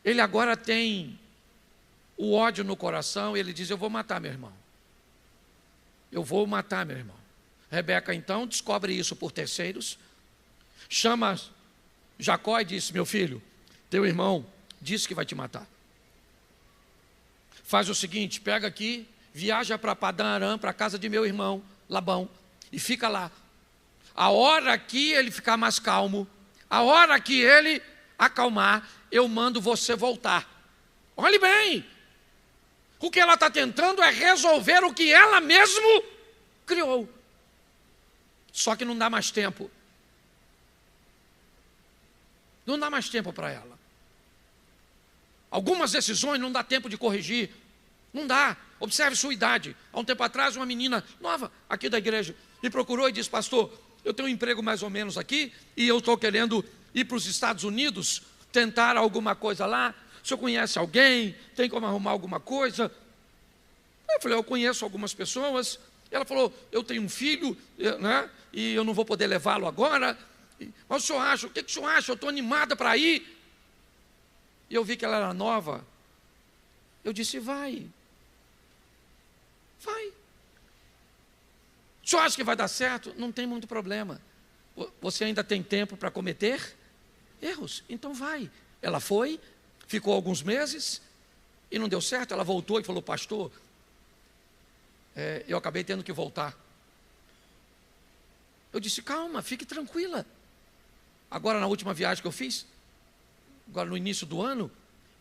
S1: Ele agora tem o ódio no coração e ele diz: eu vou matar meu irmão. Eu vou matar meu irmão. Rebeca então descobre isso por terceiros, chama Jacó e diz: meu filho, teu irmão disse que vai te matar. Faz o seguinte, pega aqui, viaja para Padã Arã, para a casa de meu irmão Labão, e fica lá. A hora que ele ficar mais calmo, a hora que ele acalmar, eu mando você voltar. Olhe bem, o que ela está tentando é resolver o que ela mesmo criou. Só que não dá mais tempo. Não dá mais tempo para ela. Algumas decisões não dá tempo de corrigir. Não dá. Observe sua idade. Há um tempo atrás, uma menina nova aqui da igreja me procurou e disse: pastor, eu tenho um emprego mais ou menos aqui e eu estou querendo ir para os Estados Unidos, tentar alguma coisa lá. O senhor conhece alguém? Tem como arrumar alguma coisa? Eu falei, eu conheço algumas pessoas. Ela falou, eu tenho um filho, né, e eu não vou poder levá-lo agora. Mas o senhor acha? O que o senhor acha? Eu estou animada para ir. E eu vi que ela era nova. Eu disse, vai. Vai. O senhor acha que vai dar certo? Não tem muito problema. Você ainda tem tempo para cometer erros, então vai. Ela foi, ficou alguns meses e não deu certo. Ela voltou e falou, pastor, eu acabei tendo que voltar. Eu disse, calma, fique tranquila. Agora na última viagem que eu fiz, agora no início do ano,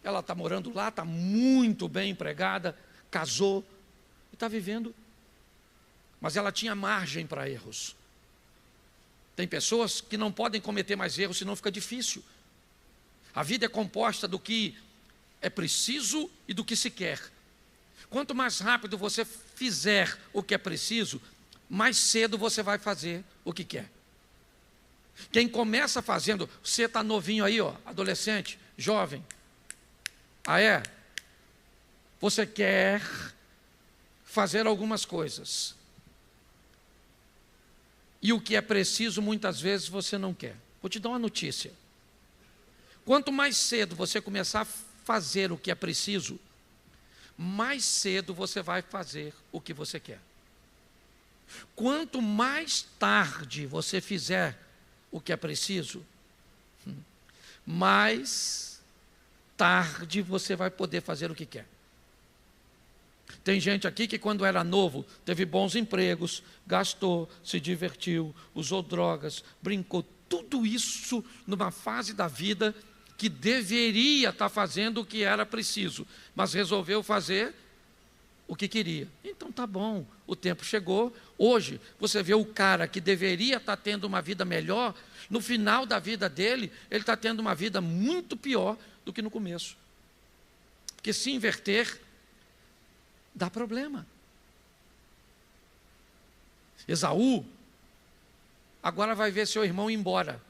S1: ela está morando lá, está muito bem empregada, casou e está vivendo. Mas ela tinha margem para erros. Tem pessoas que não podem cometer mais erros, senão fica difícil. A vida é composta do que é preciso e do que se quer. Quanto mais rápido você fizer o que é preciso, mais cedo você vai fazer o que quer. Quem começa fazendo, você está novinho aí, ó, adolescente, jovem. Você quer fazer algumas coisas. E o que é preciso, muitas vezes, você não quer. Vou te dar uma notícia. Quanto mais cedo você começar a fazer o que é preciso, mais cedo você vai fazer o que você quer. Quanto mais tarde você fizer o que é preciso, mais tarde você vai poder fazer o que quer. Tem gente aqui que quando era novo, teve bons empregos, gastou, se divertiu, usou drogas, brincou, tudo isso numa fase da vida que deveria estar fazendo o que era preciso, mas resolveu fazer o que queria. Então tá bom, o tempo chegou. Hoje, você vê o cara que deveria estar tendo uma vida melhor, no final da vida dele, ele está tendo uma vida muito pior do que no começo. Porque se inverter, dá problema. Esaú agora vai ver seu irmão ir embora.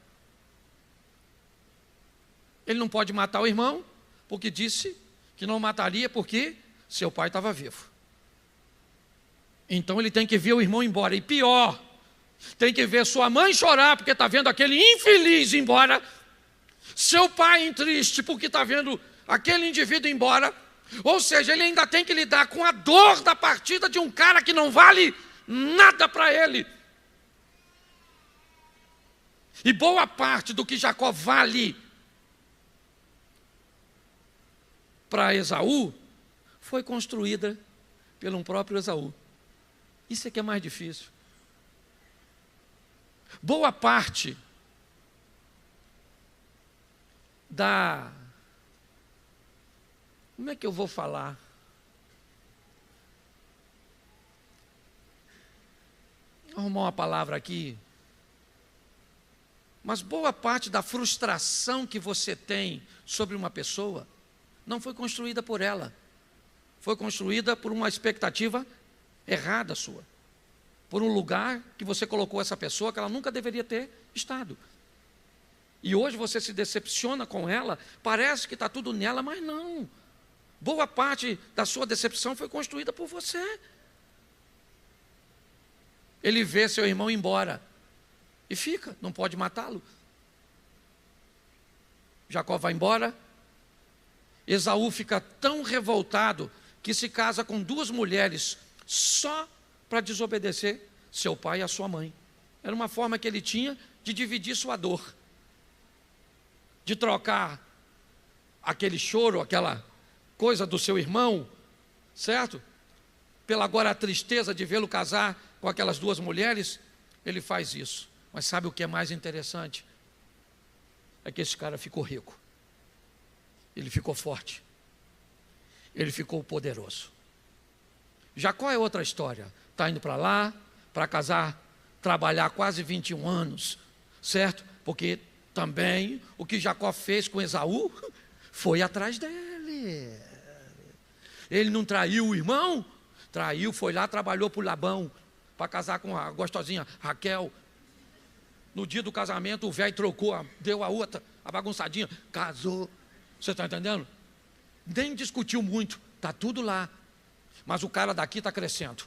S1: Ele não pode matar o irmão, porque disse que não mataria porque seu pai estava vivo. Então ele tem que ver o irmão embora. E pior, tem que ver sua mãe chorar porque está vendo aquele infeliz ir embora. Seu pai triste porque está vendo aquele indivíduo ir embora. Ou seja, ele ainda tem que lidar com a dor da partida de um cara que não vale nada para ele. E boa parte do que Jacó vale para Esaú foi construída pelo próprio Esaú. Isso é que é mais difícil. Boa parte da... Como é que eu vou falar? Vou arrumar uma palavra aqui. Mas boa parte da frustração que você tem sobre uma pessoa não foi construída por ela. Foi construída por uma expectativa errada sua. Por um lugar que você colocou essa pessoa que ela nunca deveria ter estado. E hoje você se decepciona com ela, parece que está tudo nela, mas não. Boa parte da sua decepção foi construída por você. Ele vê seu irmão ir embora e fica, não pode matá-lo. Jacó vai embora. Esaú fica tão revoltado que se casa com 2 mulheres só para desobedecer seu pai e a sua mãe. Era uma forma que ele tinha de dividir sua dor, de trocar aquele choro, aquela coisa do seu irmão, certo? Pela agora a tristeza de vê-lo casar com aquelas 2 mulheres, ele faz isso. Mas sabe o que é mais interessante? É que esse cara ficou rico. Ele ficou forte. Ele ficou poderoso. Jacó é outra história. Está indo para lá, para casar, trabalhar quase 21 anos, certo? Porque também o que Jacó fez com Esaú foi atrás dele. Ele não traiu o irmão? Traiu, foi lá, trabalhou para o Labão, para casar com a gostosinha Raquel. No dia do casamento, o velho trocou, deu a outra, a bagunçadinha, casou. Você está entendendo? Nem discutiu muito, está tudo lá. mas o cara daqui está crescendo.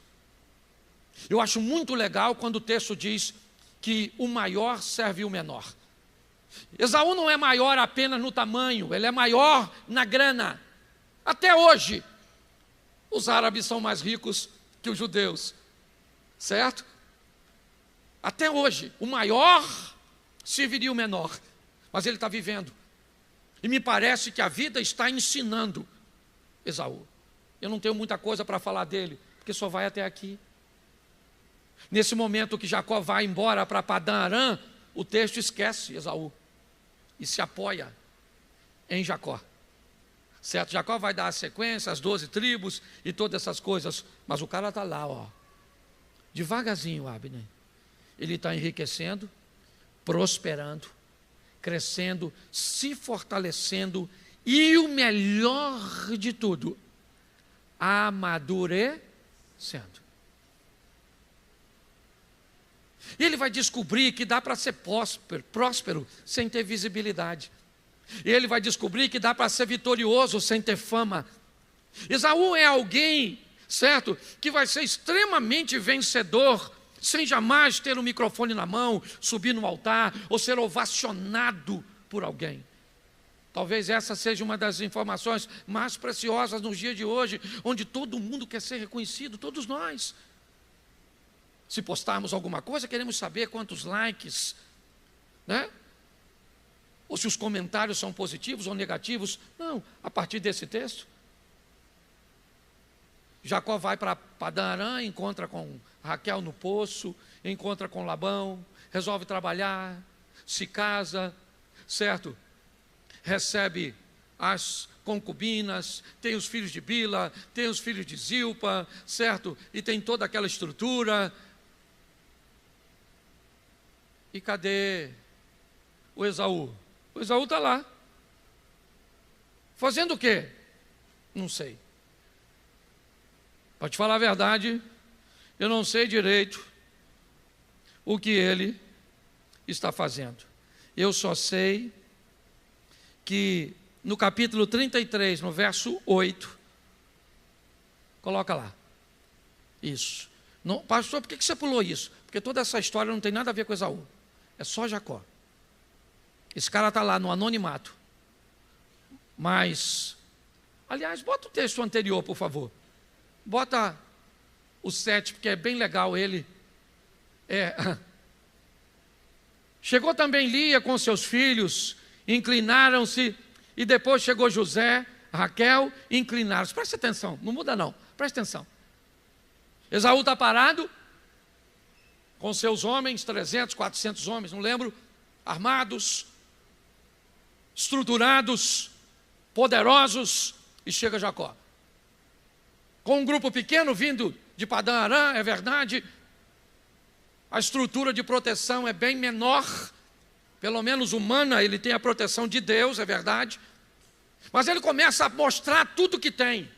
S1: Eu acho muito legal quando o texto diz que o maior serve o menor. Esaú não é maior apenas no tamanho, ele é maior na grana. Até hoje, os árabes são mais ricos que os judeus, certo? Até hoje, o maior serviria o menor, mas ele está vivendo. E me parece que a vida está ensinando Esaú. Eu não tenho muita coisa para falar dele, porque só vai até aqui. Nesse momento que Jacó vai embora para Padã Arã, o texto esquece Esaú e se apoia em Jacó. Certo? Jacó vai dar a sequência, as 12 tribos e todas essas coisas, mas o cara está lá, ó, devagarzinho, Abner. Ele está enriquecendo, prosperando, crescendo, se fortalecendo e o melhor de tudo, amadurecendo. E ele vai descobrir que dá para ser próspero sem ter visibilidade. E ele vai descobrir que dá para ser vitorioso sem ter fama. Esaú é alguém, certo, que vai ser extremamente vencedor, sem jamais ter um microfone na mão, subir no altar, ou ser ovacionado por alguém. Talvez essa seja uma das informações mais preciosas nos dias de hoje, onde todo mundo quer ser reconhecido, todos nós. Se postarmos alguma coisa, queremos saber quantos likes, né? Ou se os comentários são positivos ou negativos. Não, a partir desse texto. Jacó vai para Padã Arã, encontra com Raquel no poço, encontra com Labão, resolve trabalhar, se casa, certo? Recebe as concubinas, tem os filhos de Bila, tem os filhos de Zilpa, certo? E tem toda aquela estrutura. E cadê o Esaú? O Esaú está lá. Fazendo o quê? Não sei. Para te falar a verdade, eu não sei direito o que ele está fazendo. Eu só sei que no capítulo 33, no verso 8, coloca lá. Isso. Não, pastor, por que você pulou isso? Porque toda essa história não tem nada a ver com Esaú. É só Jacó. Esse cara está lá no anonimato. Mas, aliás, bota o texto anterior, por favor. Bota o 7, porque é bem legal ele. Chegou também Lia com seus filhos, inclinaram-se, e depois chegou José, Raquel, inclinaram-se. Presta atenção, não muda não, presta atenção. Esaú está parado, com seus homens, 300, 400 homens, não lembro, armados, estruturados, poderosos, e chega Jacó. Com um grupo pequeno vindo de Padã Arã, é verdade, a estrutura de proteção é bem menor, pelo menos humana, ele tem a proteção de Deus, é verdade, mas ele começa a mostrar tudo que tem.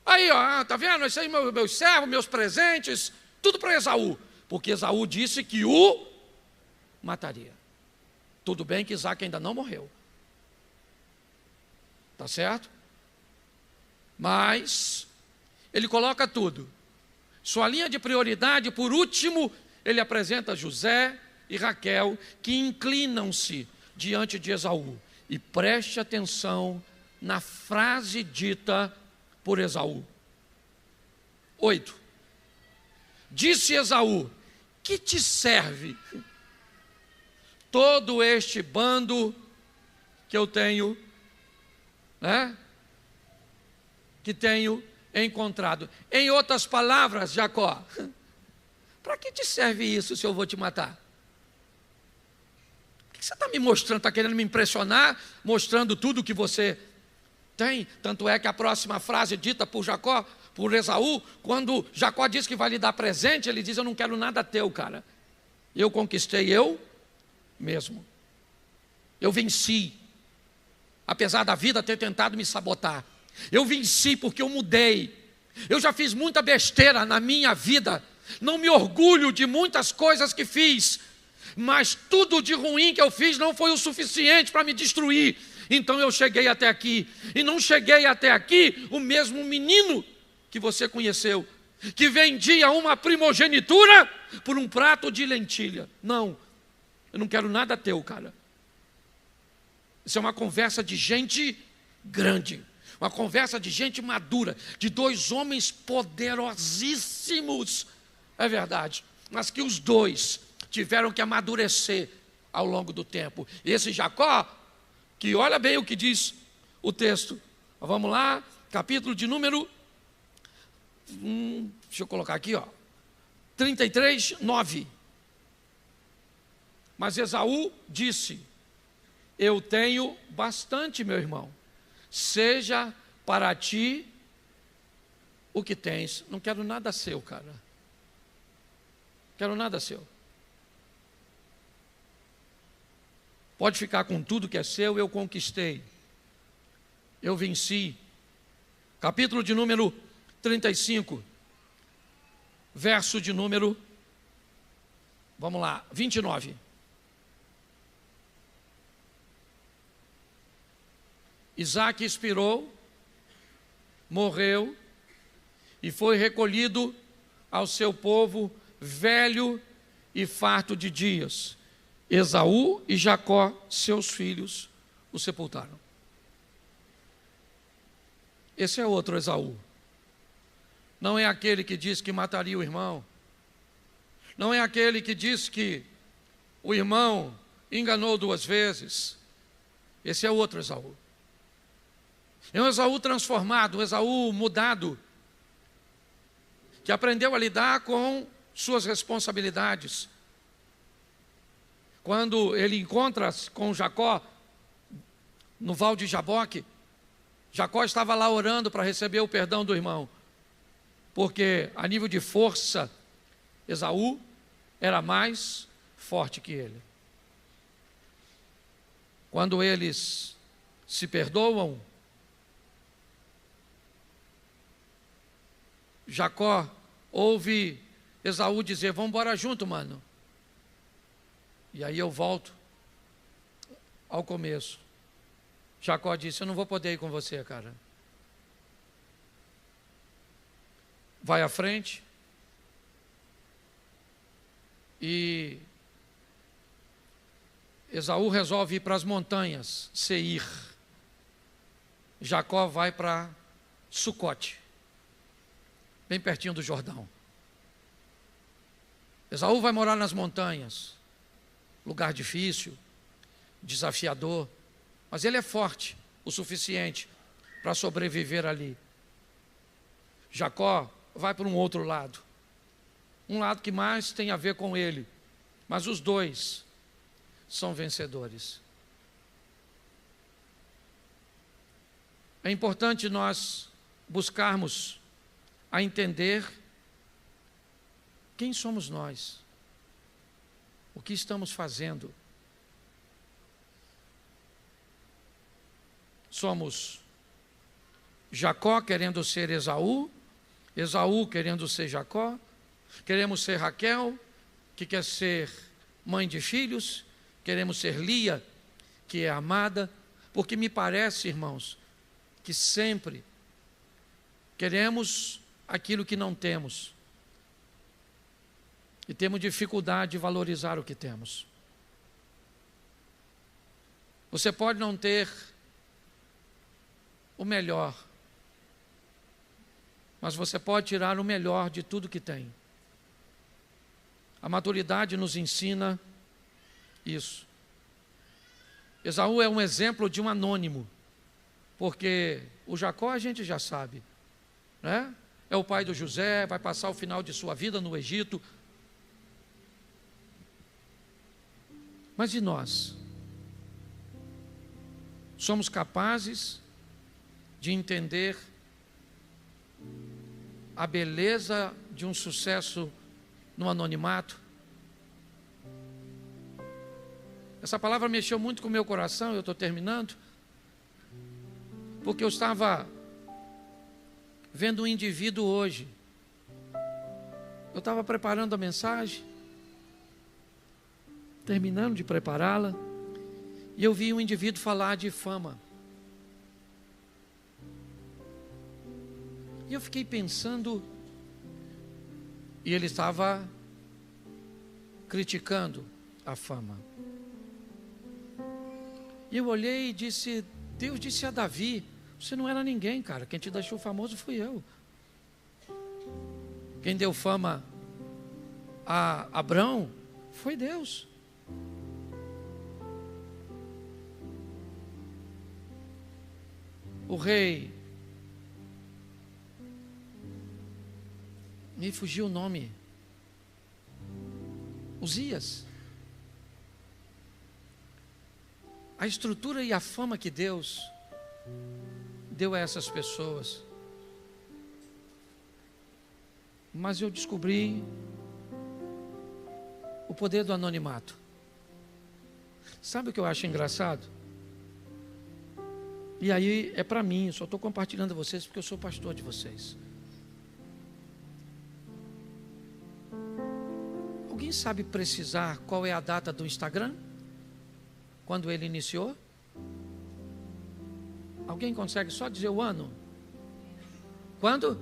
S1: Aí, ó, tá vendo? Isso aí, meus servos, meus presentes, tudo para Esaú, porque Esaú disse que o mataria. Tudo bem que Isaac ainda não morreu, tá certo? Mas ele coloca tudo. Sua linha de prioridade, por último, ele apresenta José e Raquel, que inclinam-se diante de Esaú. E preste atenção na frase dita por Esaú. 8. Disse Esaú: que te serve todo este bando que eu tenho, né? Que tenho encontrado. Em outras palavras, Jacó, para que te serve isso se eu vou te matar? O que você está me mostrando? Está querendo me impressionar, mostrando tudo que você tem? Tanto é que a próxima frase dita por Jacó, por Esaú, quando Jacó diz que vai lhe dar presente, ele diz: eu não quero nada teu, cara. Eu conquistei eu mesmo. Eu venci, apesar da vida ter tentado me sabotar. Eu venci porque eu mudei. Eu já fiz muita besteira na minha vida. Não me orgulho de muitas coisas que fiz, mas tudo de ruim que eu fiz não foi o suficiente para me destruir. Então eu cheguei até aqui, e não cheguei até aqui o mesmo menino que você conheceu, que vendia uma primogenitura por um prato de lentilha. Não, eu não quero nada teu, cara. Isso é uma conversa de gente grande, uma conversa de gente madura, de dois homens poderosíssimos, é verdade, mas que os dois tiveram que amadurecer ao longo do tempo. Esse Jacó, que olha bem o que diz o texto. Vamos lá, capítulo de número, deixa eu colocar aqui, 33, 9. Mas Esaú disse: eu tenho bastante, meu irmão, seja para ti o que tens. Não quero nada seu, cara. Quero nada seu. Pode ficar com tudo que é seu, eu conquistei. Eu venci. Capítulo de número 35, verso de número, vamos lá, 29. Isaque expirou, morreu e foi recolhido ao seu povo, velho e farto de dias. Esaú e Jacó, seus filhos, o sepultaram. Esse é outro Esaú. Não é aquele que disse que mataria o irmão. Não é aquele que disse que o irmão enganou 2 vezes. Esse é outro Esaú. É um Esaú transformado, um Esaú mudado, que aprendeu a lidar com suas responsabilidades. Quando ele encontra-se com Jacó no Val de Jaboque, Jacó estava lá orando para receber o perdão do irmão, porque a nível de força, Esaú era mais forte que ele. Quando eles se perdoam, Jacó ouve Esaú dizer: vamos embora junto, mano. E aí eu volto ao começo. Jacó disse: eu não vou poder ir com você, cara. Vai à frente. E Esaú resolve ir para as montanhas, Seir. Jacó vai para Sucote, bem pertinho do Jordão. Esaú vai morar nas montanhas, lugar difícil, desafiador, mas ele é forte o suficiente para sobreviver ali. Jacó vai para um outro lado, um lado que mais tem a ver com ele, mas os dois são vencedores. É importante nós buscarmos a entender quem somos nós, o que estamos fazendo. Somos Jacó querendo ser Esaú, Esaú querendo ser Jacó, queremos ser Raquel, que quer ser mãe de filhos, queremos ser Lia, que é amada, porque me parece, irmãos, que sempre queremos aquilo que não temos e temos dificuldade de valorizar o que temos. Você pode não ter o melhor, mas você pode tirar o melhor de tudo que tem. A maturidade nos ensina isso. Esaú é um exemplo de um anônimo, porque o Jacó a gente já sabe, né? É o pai do José, vai passar o final de sua vida no Egito. Mas e nós? Somos capazes de entender a beleza de um sucesso no anonimato? Essa palavra mexeu muito com o meu coração, eu estou terminando, porque eu estava vendo um indivíduo hoje. Eu estava preparando a mensagem terminando de prepará-la, e eu vi um indivíduo falar de fama. E eu fiquei pensando, e ele estava criticando a fama. E eu olhei e disse, Deus disse a Davi, você não era ninguém, cara, quem te deixou famoso fui eu. Quem deu fama a Abrão foi Deus. O rei, me fugiu o nome, Uzias. A estrutura e a fama que Deus deu a essas pessoas. Mas eu descobri o poder do anonimato. Sabe o que eu acho engraçado? E aí é para mim, eu só estou compartilhando a vocês porque eu sou pastor de vocês. Alguém sabe precisar qual é a data do Instagram? Quando ele iniciou? Alguém consegue só dizer o ano? Quando?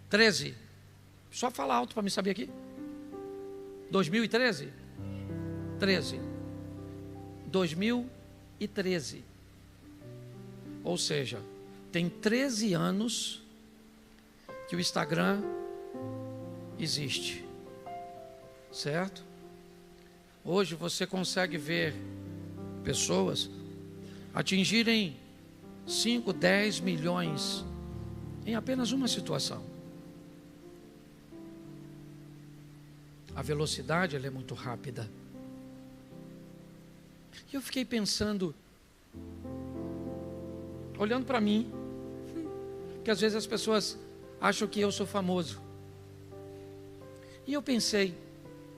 S1: 13. Só fala alto para me saber aqui. 2013? 13. 2013. Ou seja, tem 13 anos que o Instagram existe. Certo? Hoje você consegue ver pessoas atingirem 5, 10 milhões em apenas uma situação. A velocidade ela é muito rápida. E eu fiquei pensando, olhando para mim, que às vezes as pessoas acham que eu sou famoso. E eu pensei,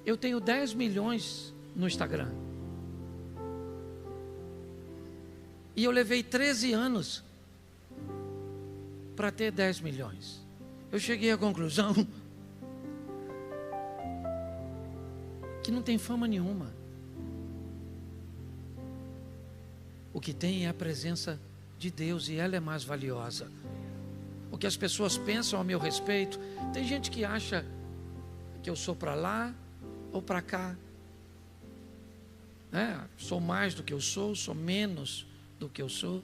S1: eu tenho 10 milhões no Instagram. E eu levei 13 anos para ter 10 milhões. Eu cheguei à conclusão que não tem fama nenhuma. O que tem é a presença de Deus e ela é mais valiosa. O que as pessoas pensam a meu respeito, tem gente que acha que eu sou para lá ou para cá. Sou mais do que eu sou menos do que eu sou,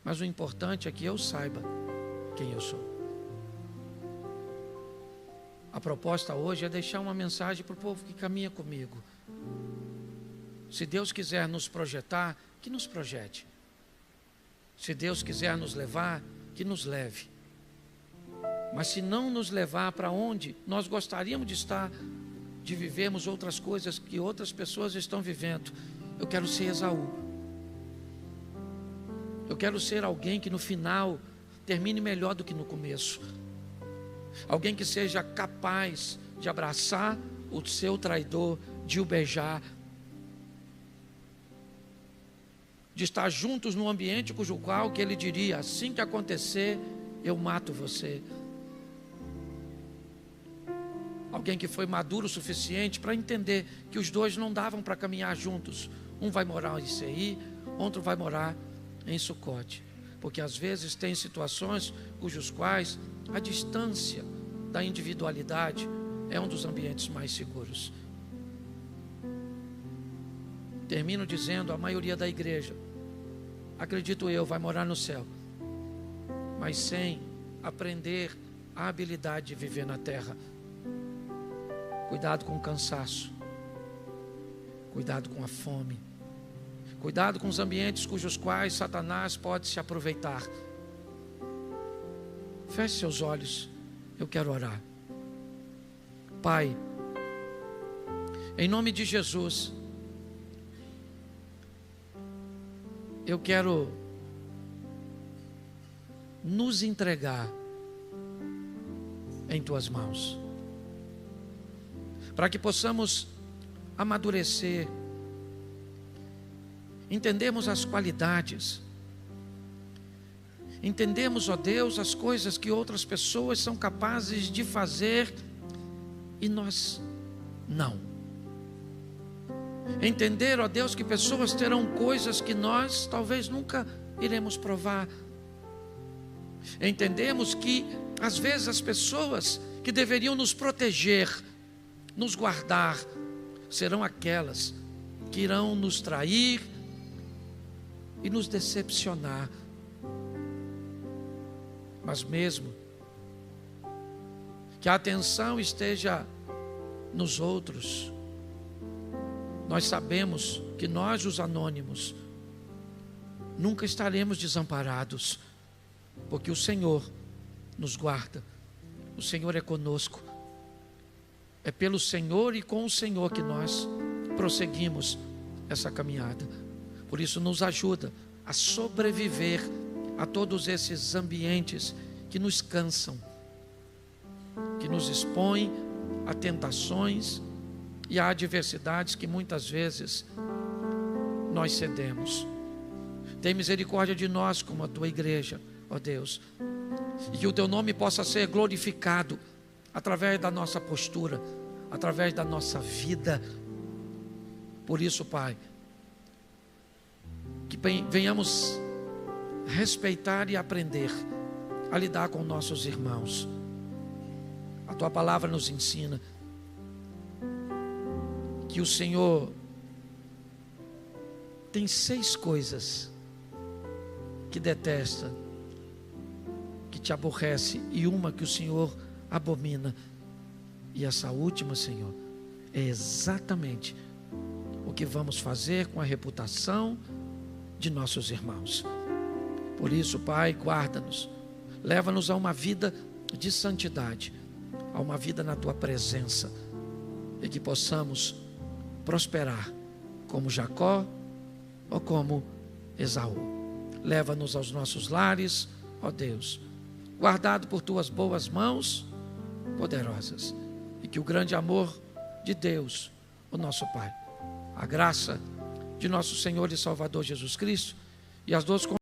S1: mas o importante é que eu saiba quem eu sou. A proposta hoje é deixar uma mensagem para o povo que caminha comigo. Se Deus quiser nos projetar, que nos projete. Se Deus quiser nos levar, que nos leve. Mas se não nos levar para onde nós gostaríamos de estar, de vivermos outras coisas que outras pessoas estão vivendo, eu quero ser Esaú. Eu quero ser alguém que no final termine melhor do que no começo. Alguém que seja capaz de abraçar o seu traidor, de o beijar, de estar juntos num ambiente cujo qual que ele diria, assim que acontecer, eu mato você. Alguém que foi maduro o suficiente para entender que os dois não davam para caminhar juntos. Um vai morar em Seir, outro vai morar em Sucote. Porque às vezes tem situações cujos quais a distância da individualidade é um dos ambientes mais seguros. Termino dizendo, a maioria da igreja, acredito eu, vai morar no céu, mas sem aprender a habilidade de viver na terra. Cuidado com o cansaço, cuidado com a fome, cuidado com os ambientes cujos quais Satanás pode se aproveitar. Feche seus olhos, eu quero orar. Pai, em nome de Jesus, eu quero nos entregar em Tuas mãos, para que possamos amadurecer, entendermos as qualidades, entendemos, ó Deus, as coisas que outras pessoas são capazes de fazer e nós não. Entender, ó Deus, que pessoas terão coisas que nós talvez nunca iremos provar. Entendemos que às vezes as pessoas que deveriam nos proteger, nos guardar, serão aquelas que irão nos trair e nos decepcionar. Mas mesmo que a atenção esteja nos outros, nós sabemos que nós, os anônimos, nunca estaremos desamparados, porque o Senhor nos guarda, o Senhor é conosco. É pelo Senhor e com o Senhor que nós prosseguimos essa caminhada. Por isso nos ajuda a sobreviver a todos esses ambientes que nos cansam, que nos expõem a tentações e a adversidades que muitas vezes nós cedemos. Tem misericórdia de nós como a tua igreja, ó Deus, e que o teu nome possa ser glorificado através da nossa postura, através da nossa vida. Por isso, Pai, que venhamos respeitar e aprender a lidar com nossos irmãos. A tua palavra nos ensina que o Senhor tem 6 coisas que detesta, que te aborrece, e uma que o Senhor abomina. E essa última, Senhor, é exatamente o que vamos fazer com a reputação de nossos irmãos. Por isso, Pai, guarda-nos, leva-nos a uma vida de santidade, a uma vida na tua presença, e que possamos prosperar como Jacó ou como Esaú. Leva-nos aos nossos lares, ó Deus, guardado por tuas boas mãos poderosas, e que o grande amor de Deus, o nosso Pai, a graça de nosso Senhor e Salvador Jesus Cristo e as duas